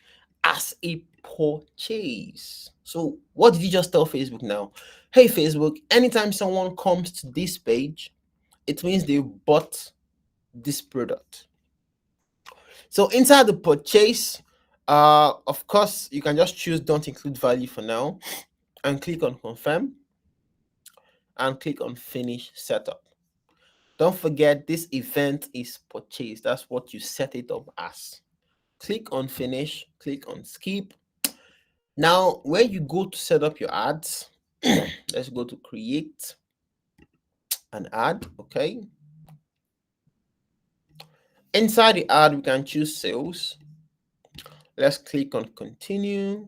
as a purchase. So, what did you just tell Facebook now? Hey, Facebook, anytime someone comes to this page, it means they bought this product. So, inside the purchase, of course, you can just choose don't include value for now and click on confirm and click on finish setup. Don't forget this event is purchased. That's what you set it up as. Click on finish, click on skip. Now, when you go to set up your ads, let's go to create an ad. Okay. Inside the ad, we can choose sales. Let's click on continue.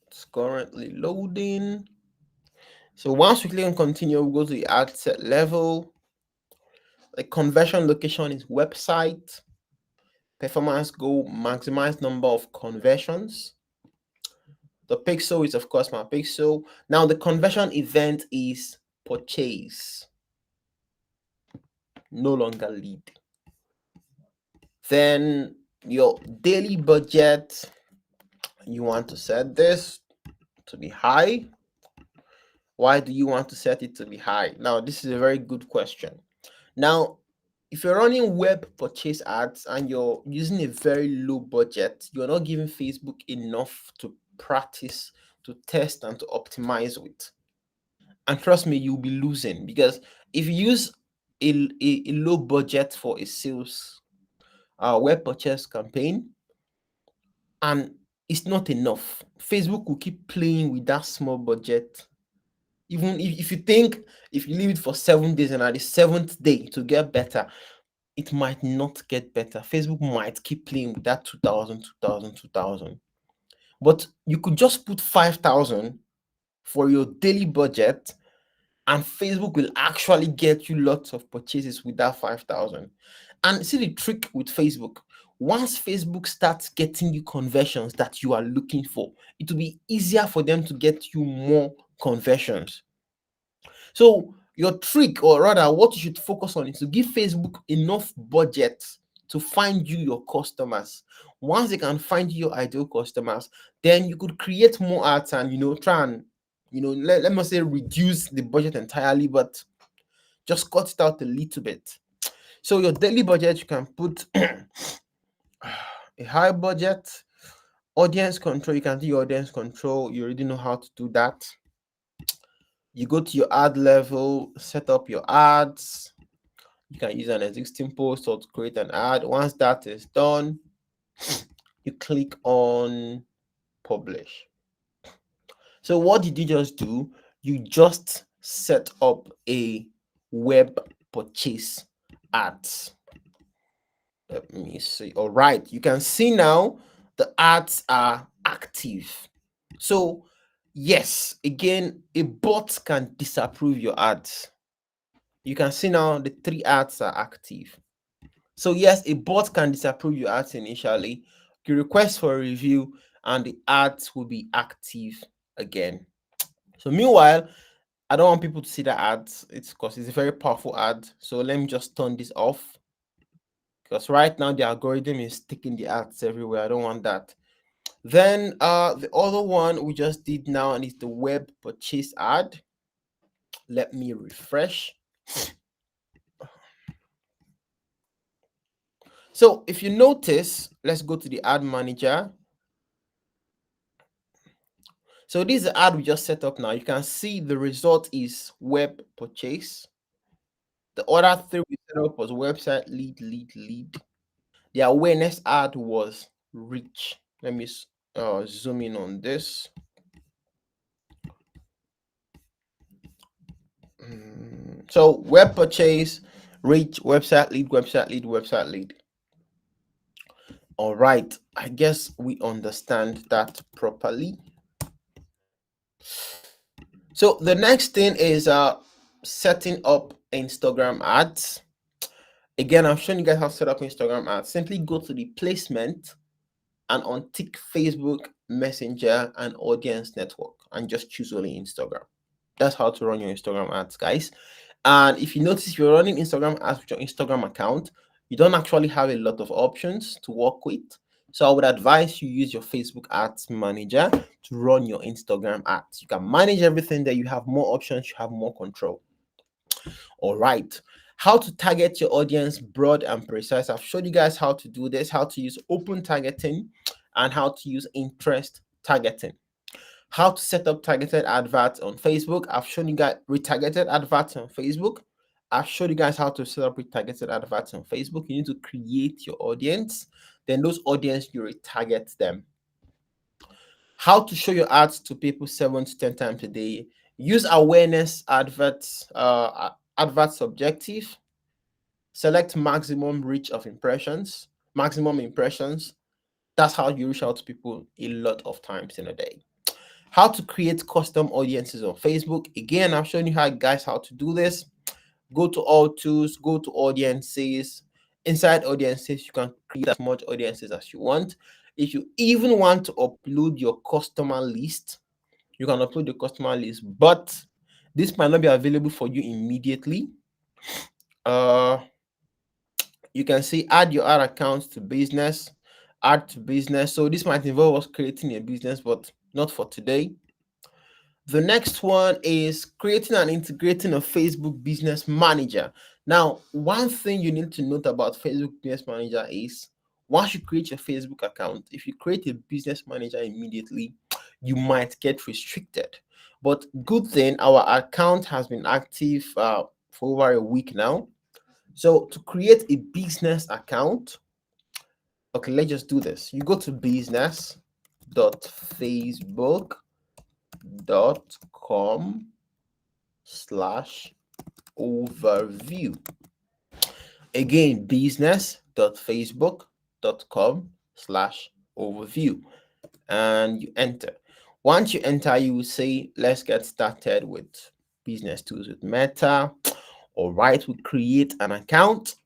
It's currently loading. So once we click on continue, we go to the ad set level. The conversion location is website. Performance goal, maximize number of conversions. The pixel is, of course, my pixel. Now, the conversion event is purchase, no longer lead. Then your daily budget, you want to set this to be high. Why do you want to set it to be high? Now, this is a very good question. Now, if you're running web purchase ads and you're using a very low budget, you're not giving Facebook enough to practice, to test, and to optimize with. And trust me, you'll be losing, because if you use a low budget for a sales web purchase campaign and it's not enough, Facebook will keep playing with that small budget. Even if you think if you leave it for 7 days and at the 7th day to get better, it might not get better. Facebook might keep playing with that 2000, 2000, 2000. But you could just put 5,000 for your daily budget, and Facebook will actually get you lots of purchases with that 5,000. And see the trick with Facebook. Once Facebook starts getting you conversions that you are looking for, it will be easier for them to get you more conversions. So your trick, or rather what you should focus on, is to give Facebook enough budget to find you your customers. Once they can find you your ideal customers, then you could create more ads and try and let me say reduce the budget entirely, but just cut it out a little bit. So your daily budget, you can put a high budget. Audience control, you can do your audience control. You already know how to do that. You go to your ad level, set up your ads. You can use an existing post or to create an ad. Once that is done, you click on publish. So what did you just do? You just set up a web purchase ads. Let me see. All right, you can see now the ads are active. So yes, again, a bot can disapprove your ads. You can see now the 3 ads are active. So yes, a bot can disapprove your ads initially. You request for a review and the ads will be active again. So meanwhile, I don't want people to see the ads. It's because it's a very powerful ad. So let me just turn this off, because right now the algorithm is taking the ads everywhere. I don't want that. Then the other one we just did now, and it's the web purchase ad. Let me refresh. So if you notice, let's go to the ad manager. So this is the ad we just set up now. You can see the result is web purchase. The other 3 we set up was website lead, lead, lead. The awareness ad was reach. Let me zoom in on this. So web purchase, reach, website lead, website lead, website lead. All right, I guess we understand that properly. So the next thing is setting up Instagram ads. Again, I'm showing you guys how to set up Instagram ads. Simply go to the placement and untick Facebook Messenger and Audience Network and just choose only Instagram. That's how to run your Instagram ads, guys. And if you notice, you're running Instagram ads with your Instagram account, you don't actually have a lot of options to work with. So I would advise you use your Facebook Ads Manager to run your Instagram ads. You can manage everything there. You have more options, you have more control. All right. How to target your audience broad and precise. I've showed you guys how to do this, how to use open targeting and how to use interest targeting. How to set up targeted adverts on Facebook. I've shown you guys retargeted adverts on Facebook. I've showed you guys how to set up retargeted adverts on Facebook. You need to create your audience. Then those audience, you retarget them. How to show your ads to people 7 to 10 times a day. Use awareness adverts, adverts objective. Select maximum reach of impressions, maximum impressions. That's how you reach out to people a lot of times in a day. How to create custom audiences on Facebook. Again, I've shown you guys how to do this. Go to all tools, go to audiences. Inside audiences, you can create as much audiences as you want. If you even want to upload your customer list, you can upload the customer list, but this might not be available for you immediately. You can see add your ad accounts to business, add to business. So this might involve us creating a business, but not for today. The next one is creating and integrating a Facebook Business Manager. Now, one thing you need to note about Facebook Business Manager is once you create your Facebook account, if you create a business manager immediately, you might get restricted. But good thing, our account has been active for over a week now. So to create a business account, okay, let's just do this. You go to business.facebook.com/overview. Again, business.facebook.com/overview. And you enter. Once you enter, you will say, let's get started with business tools with Meta. All right, we create an account.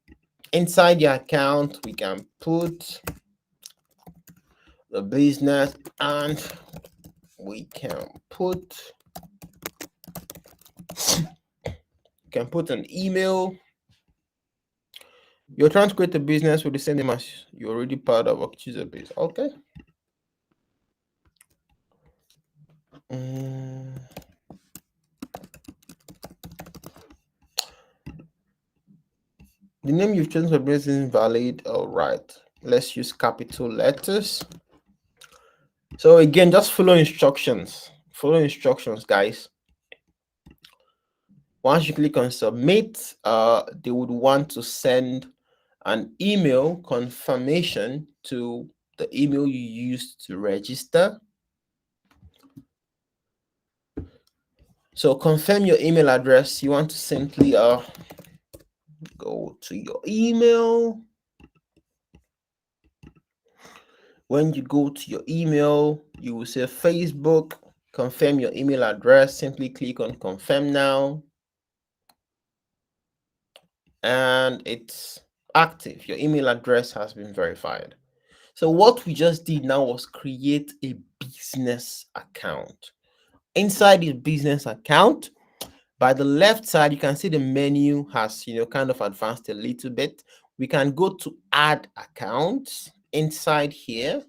Inside the account, we can put the business and we can put an email. You're trying to create a business with the same name as you're already part of Worktuberbase. Okay. The name you've chosen for business is invalid. All right. Let's use capital letters. So again, just follow instructions. Follow instructions, guys. Once you click on submit, they would want to send an email confirmation to the email you used to register. So confirm your email address. You want to simply go to your email. When you go to your email, you will say Facebook, confirm your email address. Simply click on confirm now. And it's active. Your email address has been verified. So what we just did now was create a business account. Inside this business account, by the left side, you can see the menu has, kind of advanced a little bit. We can go to add accounts inside here.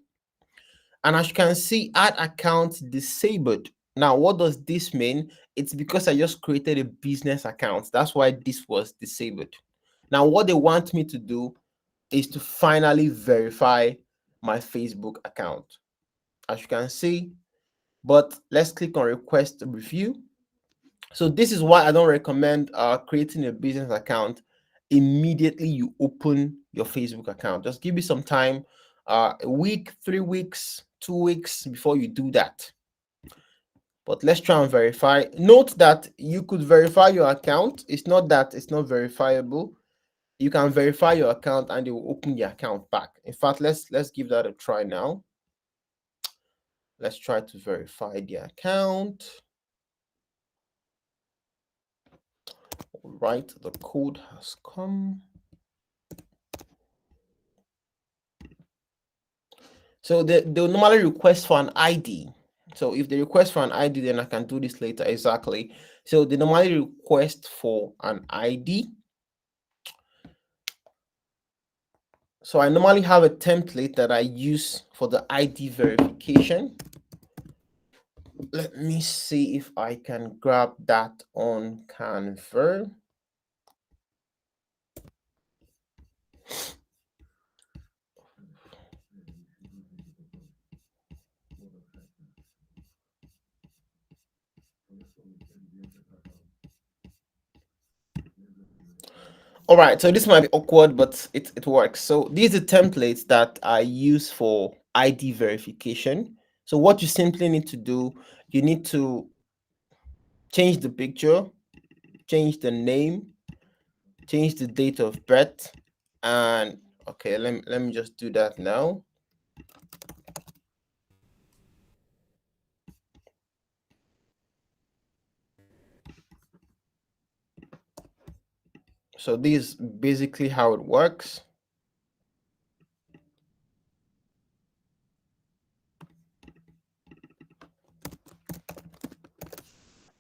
And as you can see, add account disabled. Now, what does this mean? It's because I just created a business account. That's why this was disabled. Now, what they want me to do is to finally verify my Facebook account. As you can see, but let's click on request review. So this is why I don't recommend creating a business account immediately you open your Facebook account. Just give me some time, a week, 3 weeks, 2 weeks before you do that. But let's try and verify. Note that you could verify your account. It's not that it's not verifiable. You can verify your account and they will open the account back. In fact, let's give that a try now. Let's try to verify the account. All right, the code has come. So they'll normally request for an ID. So if they request for an ID, then I can do this later. Exactly. So they normally request for an ID. So I normally have a template that I use for the ID verification. Let me see if I can grab that on Canva. All right, so this might be awkward, but it works. So these are templates that I use for ID verification. So what you simply need to do, you need to change the picture, change the name, change the date of birth, and okay, let me just do that now. So this is basically how it works.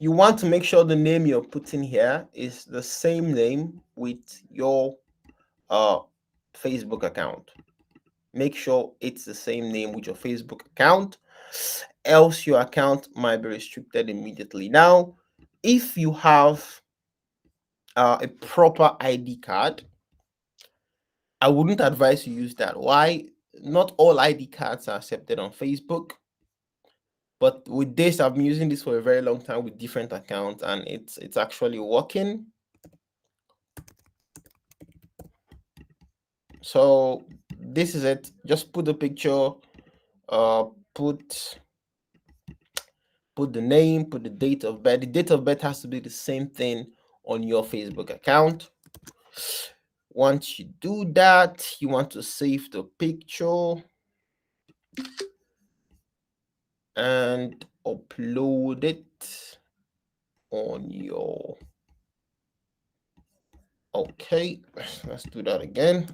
You want to make sure the name you're putting here is the same name with your Facebook account. Make sure it's the same name with your Facebook account, else your account might be restricted immediately. Now, if you have a proper ID card, I wouldn't advise you use that. Why? Not all ID cards are accepted on Facebook. But with this, I've been using this for a very long time with different accounts, and it's actually working. So this is it. Just put the picture, put the name, put the date of birth. The date of birth has to be the same thing on your Facebook account. Once you do that, you want to save the picture and upload it on your, okay, let's do that again.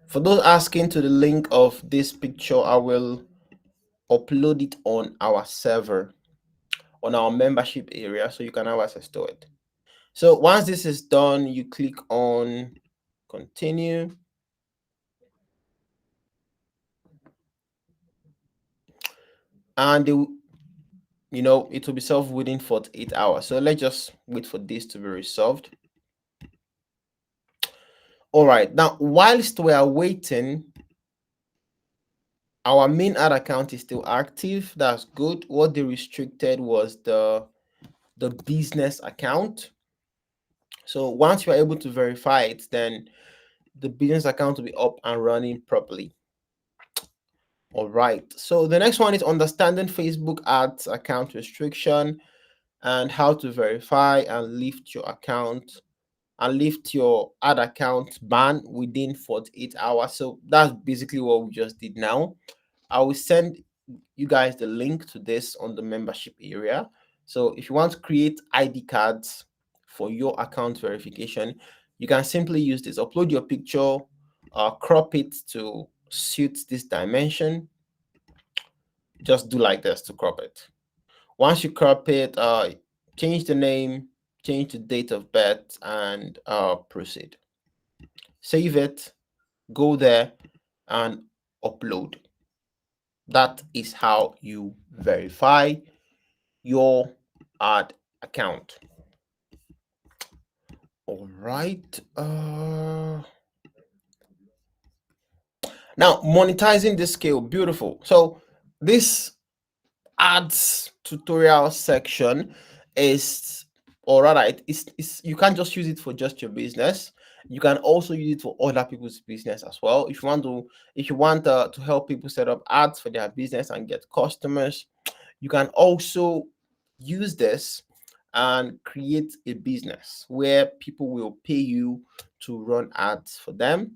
For those asking to the link of this picture, I will upload it on our server, on our membership area, so you can have access to it. So once this is done, you click on continue. And it will be solved within 48 hours. So let's just wait for this to be resolved. All right, now whilst we are waiting, our main ad account is still active. That's good. What they restricted was the business account. So once you are able to verify it, then the business account will be up and running properly. All right, so the next one is understanding Facebook ads account restriction and how to verify and lift your account and lift your ad account ban within 48 hours. So that's basically what we just did now. I will send you guys the link to this on the membership area. So if you want to create ID cards for your account verification, you can simply use this. Upload your picture, crop it to suit this dimension. Just do like this to crop it. Once you crop it, change the name, change the date of birth, and proceed. Save it, go there, and upload. That is how you verify your ad account. All right. Now monetizing the scale, beautiful. So this ads tutorial section is, or rather, it's you can't just use it for just your business. You can also use it for other people's business as well. If you want to help people set up ads for their business and get customers, you can also use this and create a business where people will pay you to run ads for them.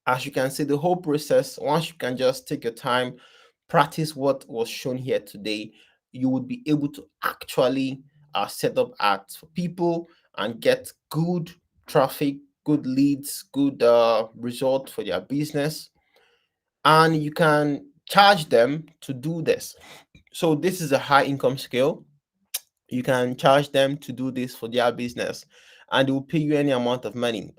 As you can see, the whole process, once you can just take your time, practice what was shown here today, you would be able to actually set up ads for people and get good traffic, good leads, good result for their business. And you can charge them to do this. So this is a high income scale. You can charge them to do this for their business, and they will pay you any amount of money.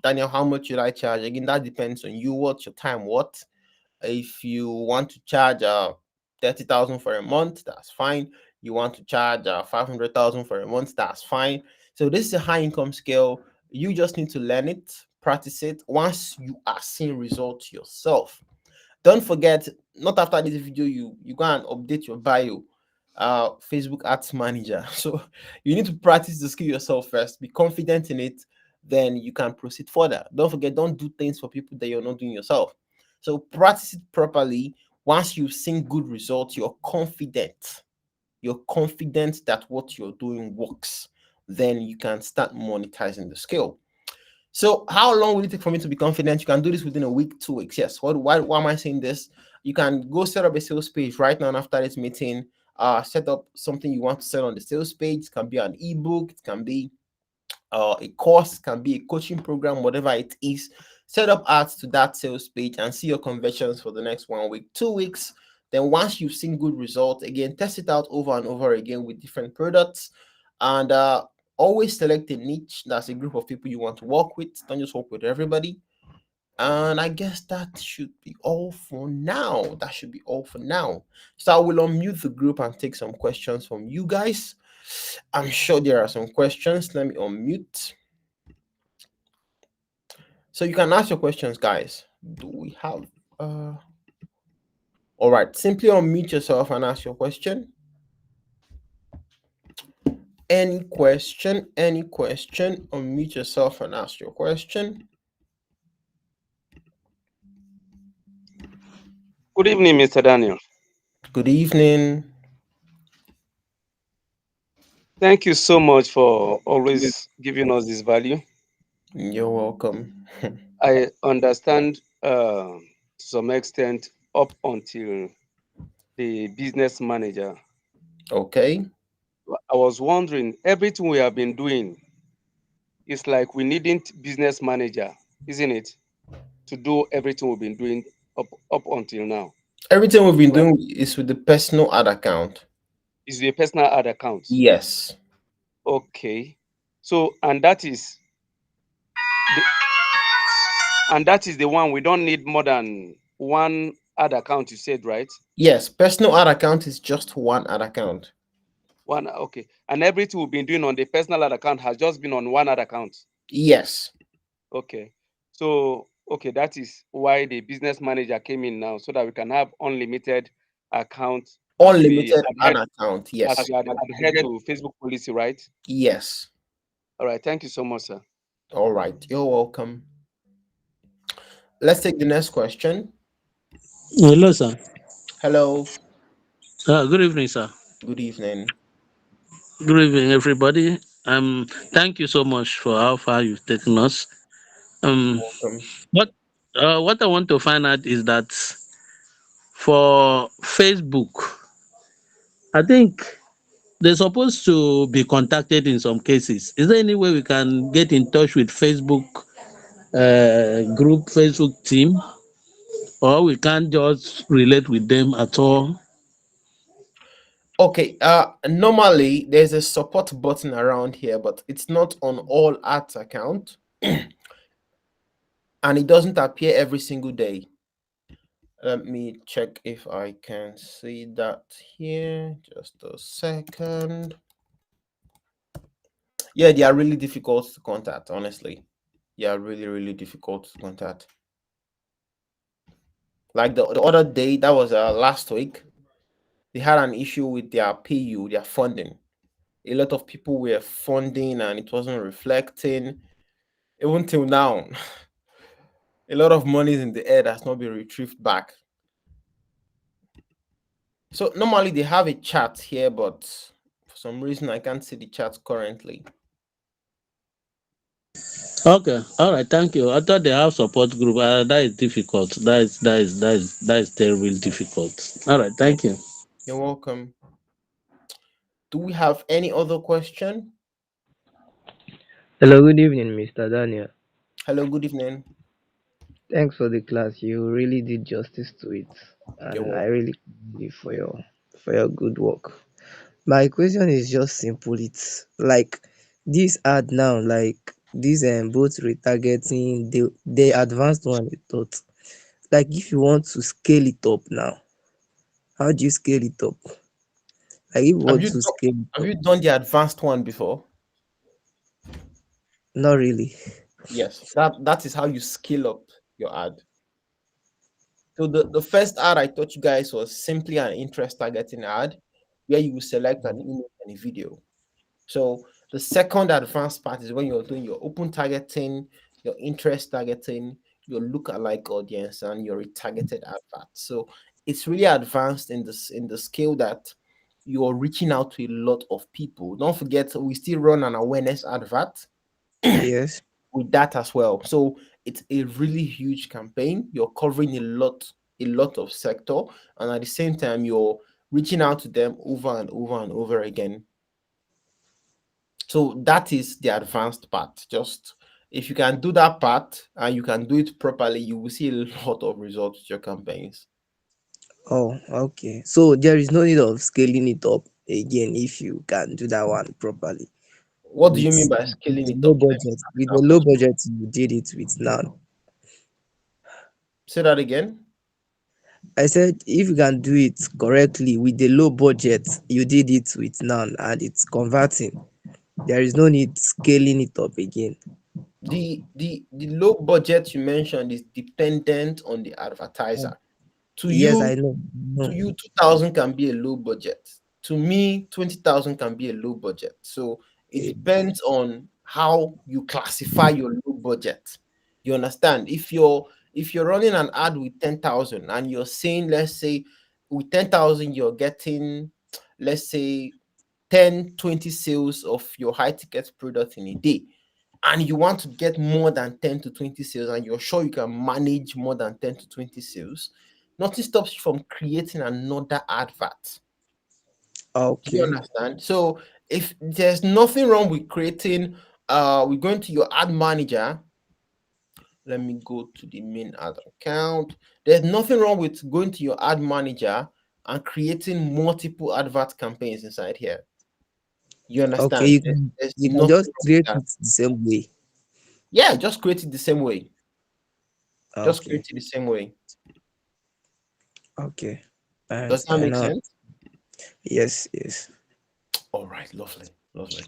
Daniel, how much should I charge? Again, that depends on you. What's your time? What if you want to charge 30,000 for a month? That's fine. You want to charge 500,000 for a month? That's fine. So this is a high income scale. You just need to learn it, practice it. Once you are seeing results yourself, don't forget, not after this video, you go and update your bio, Facebook Ads Manager. So you need to practice the skill yourself first, be confident in it, then you can proceed further. Don't forget, don't do things for people that you're not doing yourself. So practice it properly. Once you've seen good results, you're confident that what you're doing works, then you can start monetizing the skill. So, how long will it take for me to be confident? You can do this within a week, 2 weeks. Yes. Why am I saying this? You can go set up a sales page right now and after this meeting. Set up something you want to sell on the sales page. It can be an ebook, it can be a course, it can be a coaching program, whatever it is. Set up ads to that sales page and see your conversions for the next 1 week, 2 weeks. Then, once you've seen good results, again, test it out over and over again with different products. And always select a niche. That's a group of people you want to work with. Don't just work with everybody. And I guess that should be all for now. That should be all for now. So I will unmute the group and take some questions from you guys. I'm sure there are some questions. Let me unmute. So you can ask your questions, guys. Do we have all right, simply unmute yourself and ask your question. Any question, unmute yourself and ask your question. Good evening, Mr. Daniel. Good evening. Thank you so much for always giving us this value. You're welcome. I understand to some extent up until the business manager. Okay. I was wondering, everything we have been doing is like we needn't business manager, isn't it, to do everything we've been doing up until now. Everything we've been Well, doing is with the personal ad account. is a personal ad account. Yes. Okay. So and that is the one we don't need more than one ad account, you said, right? Yes, personal ad account is just one ad account. One, okay. And everything we've been doing on the personal ad account has just been on one ad account. Yes. Okay. So, okay, that is why the business manager came in now, so that we can have unlimited accounts Unlimited ad account. as Yes. we adhere to Facebook policy, right? Yes. All right. Thank you so much, sir. All right. You're welcome. Let's take the next question. Hello, sir. Hello. Good evening, sir. Good evening. Good evening, everybody. Thank you so much for how far you've taken us. Um, Welcome. what I want to find out is that for Facebook, I think they're supposed to be contacted in some cases. Is there any way we can get in touch with Facebook group, Facebook team, or we can't just relate with them at all? Okay. Normally there's a support button around here, but it's not on all ads account. And it doesn't appear every single day. Let me check if I can see that here. Just a second. Yeah, they are really difficult to contact, honestly. They are really, really difficult to contact. Like the other day, that was last week, they had an issue with their PU, their funding. A lot of people were funding and it wasn't reflecting. Even till now, a lot of money is in the air that's not been retrieved back. So normally they have a chat here, but for some reason I can't see the chat currently. Okay, all right, thank you. I thought they have support group. That is difficult. That is terribly difficult. All right, thank you. You're welcome. Do we have any other question? Hello, good evening, Mr. Daniel. Hello, good evening. Thanks for the class. You really did justice to it, You're and I welcome. really commend you for your good work. My question is just simple. It's like this ad now, like this both retargeting, the advanced one you thought. Like if you want to scale it up now, how do you scale it up? Like if you Have want you to do- scale it have up, you done the advanced one before? not really. Yes, that is how you scale up your ad. So the first ad I taught you guys was simply an interest targeting ad where you will select an image and a video. So the second advanced part is when you're doing your open targeting, your interest targeting, your lookalike audience, and your retargeted advert. So it's really advanced in the scale that you're reaching out to a lot of people. Don't forget, we still run an awareness advert Yes. with that as well. So it's a really huge campaign. You're covering a lot of sector, and at the same time, you're reaching out to them over and over and over again. So that is the advanced part. Just if you can do that part and you can do it properly, you will see a lot of results with your campaigns. Oh, okay. So there is no need of scaling it up again if you can do that one properly. What do you mean with by scaling the it low up? Let me budget, see with the low examples. budget you did it with now. Say that again. I said if you can do it correctly with the low budget you did it with now and it's converting, there is no need scaling it up again. The low budget you mentioned is dependent on the Oh, advertiser. To yes, I you, know. to No. you, 2,000 can be a low budget. To me, 20,000 can be a low budget. So it Eh, depends on how you classify your low budget. You understand? If you're running an ad with 10,000 and you're saying, let's say, with 10,000 you're getting, let's say, 10, 20 sales of your high ticket product in a day, and you want to get more than 10 to 20 sales, and you're sure you can manage more than 10 to 20 sales, nothing stops you from creating another advert. Do you Okay. understand? So if there's nothing wrong with creating, we're going to your ad manager. Let me go to the main ad account. There's nothing wrong with going to your ad manager and creating multiple advert campaigns inside here. You Okay, understand? There's you can nothing just wrong with create that. it the same way. Yeah, just create it the same way. Just Okay. create it the same way. Okay. I Does that understand make now. sense? Yes, yes. All right, lovely, lovely.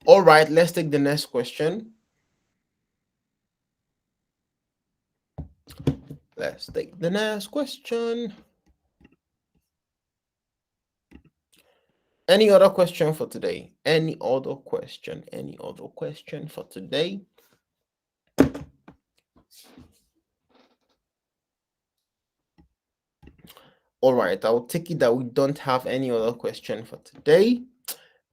All right, let's take the next question. Let's take the next question. Any other question for today? Any other question? Any other question for today? All right, I'll take it that we don't have any other question for today.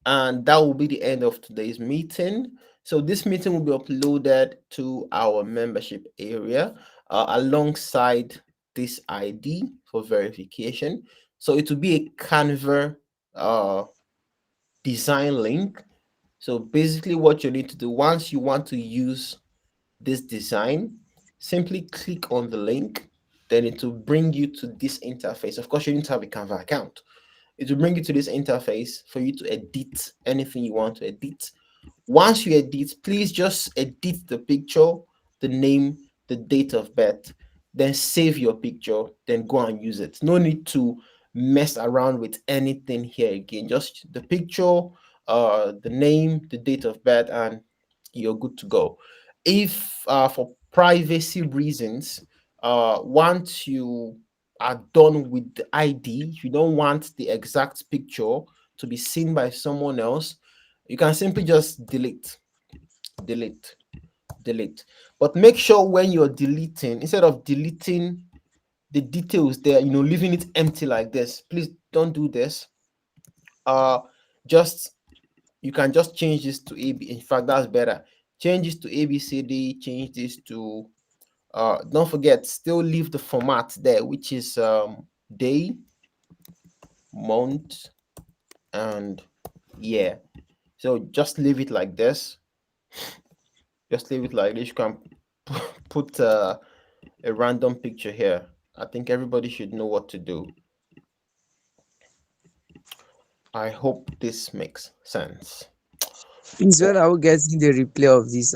And that will be the end of today's meeting. So this meeting will be uploaded to our membership area alongside this ID for verification. So it will be a Canva uh, design link. So basically what you need to do once you want to use this design, simply click on the link, then it will bring you to this interface. Of course, you need to have a Canva account. It will bring you to this interface for you to edit anything you want to edit. Once you edit, please just edit the picture, the name, the date of birth, then save your picture, then go and use it. No need to mess around with anything here again. Just the picture, the name, the date of birth, and you're good to go. If for privacy reasons, once you are done with the ID, you don't want the exact picture to be seen by someone else, You can simply just delete, delete, delete. But make sure when you're deleting, instead of deleting the details there, leaving it empty like this, please don't do this. Just you can just change this to AB. In fact, that's better. Change this to ABCD, change this to don't forget, still leave the format there, which is day, month, and year. So just leave it like this. Just leave it like this. You can put a random picture here. I think everybody should know what to do. I hope this makes sense. Please, when I will get the replay of this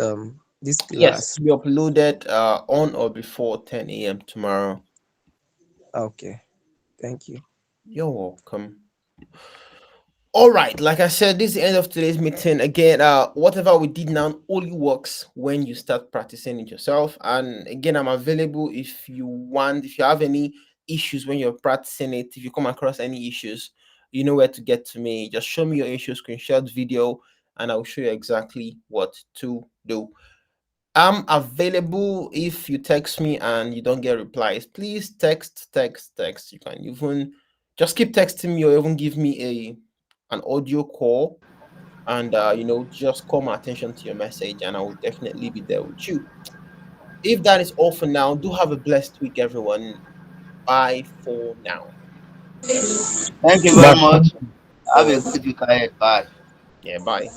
Yes, class. we uploaded on or before 10 a.m. tomorrow. Okay, thank you. You're welcome. All right, like I said, this is the end of today's meeting. Again, whatever we did now only works when you start practicing it yourself. And again, I'm available if you want, if you have any issues when you're practicing it, if you come across any issues, you know where to get to me. Just show me your issue, screenshot video, and I'll show you exactly what to do. I'm available if you text me and you don't get replies. Please text. You can even just keep texting me or even give me an audio call and just call my attention to your message and I will definitely be there with you. If that is all for now, do have a blessed week, everyone. Bye for now. Thank you very Bye. much. You're Have a welcome. good week ahead. Bye. Yeah, bye.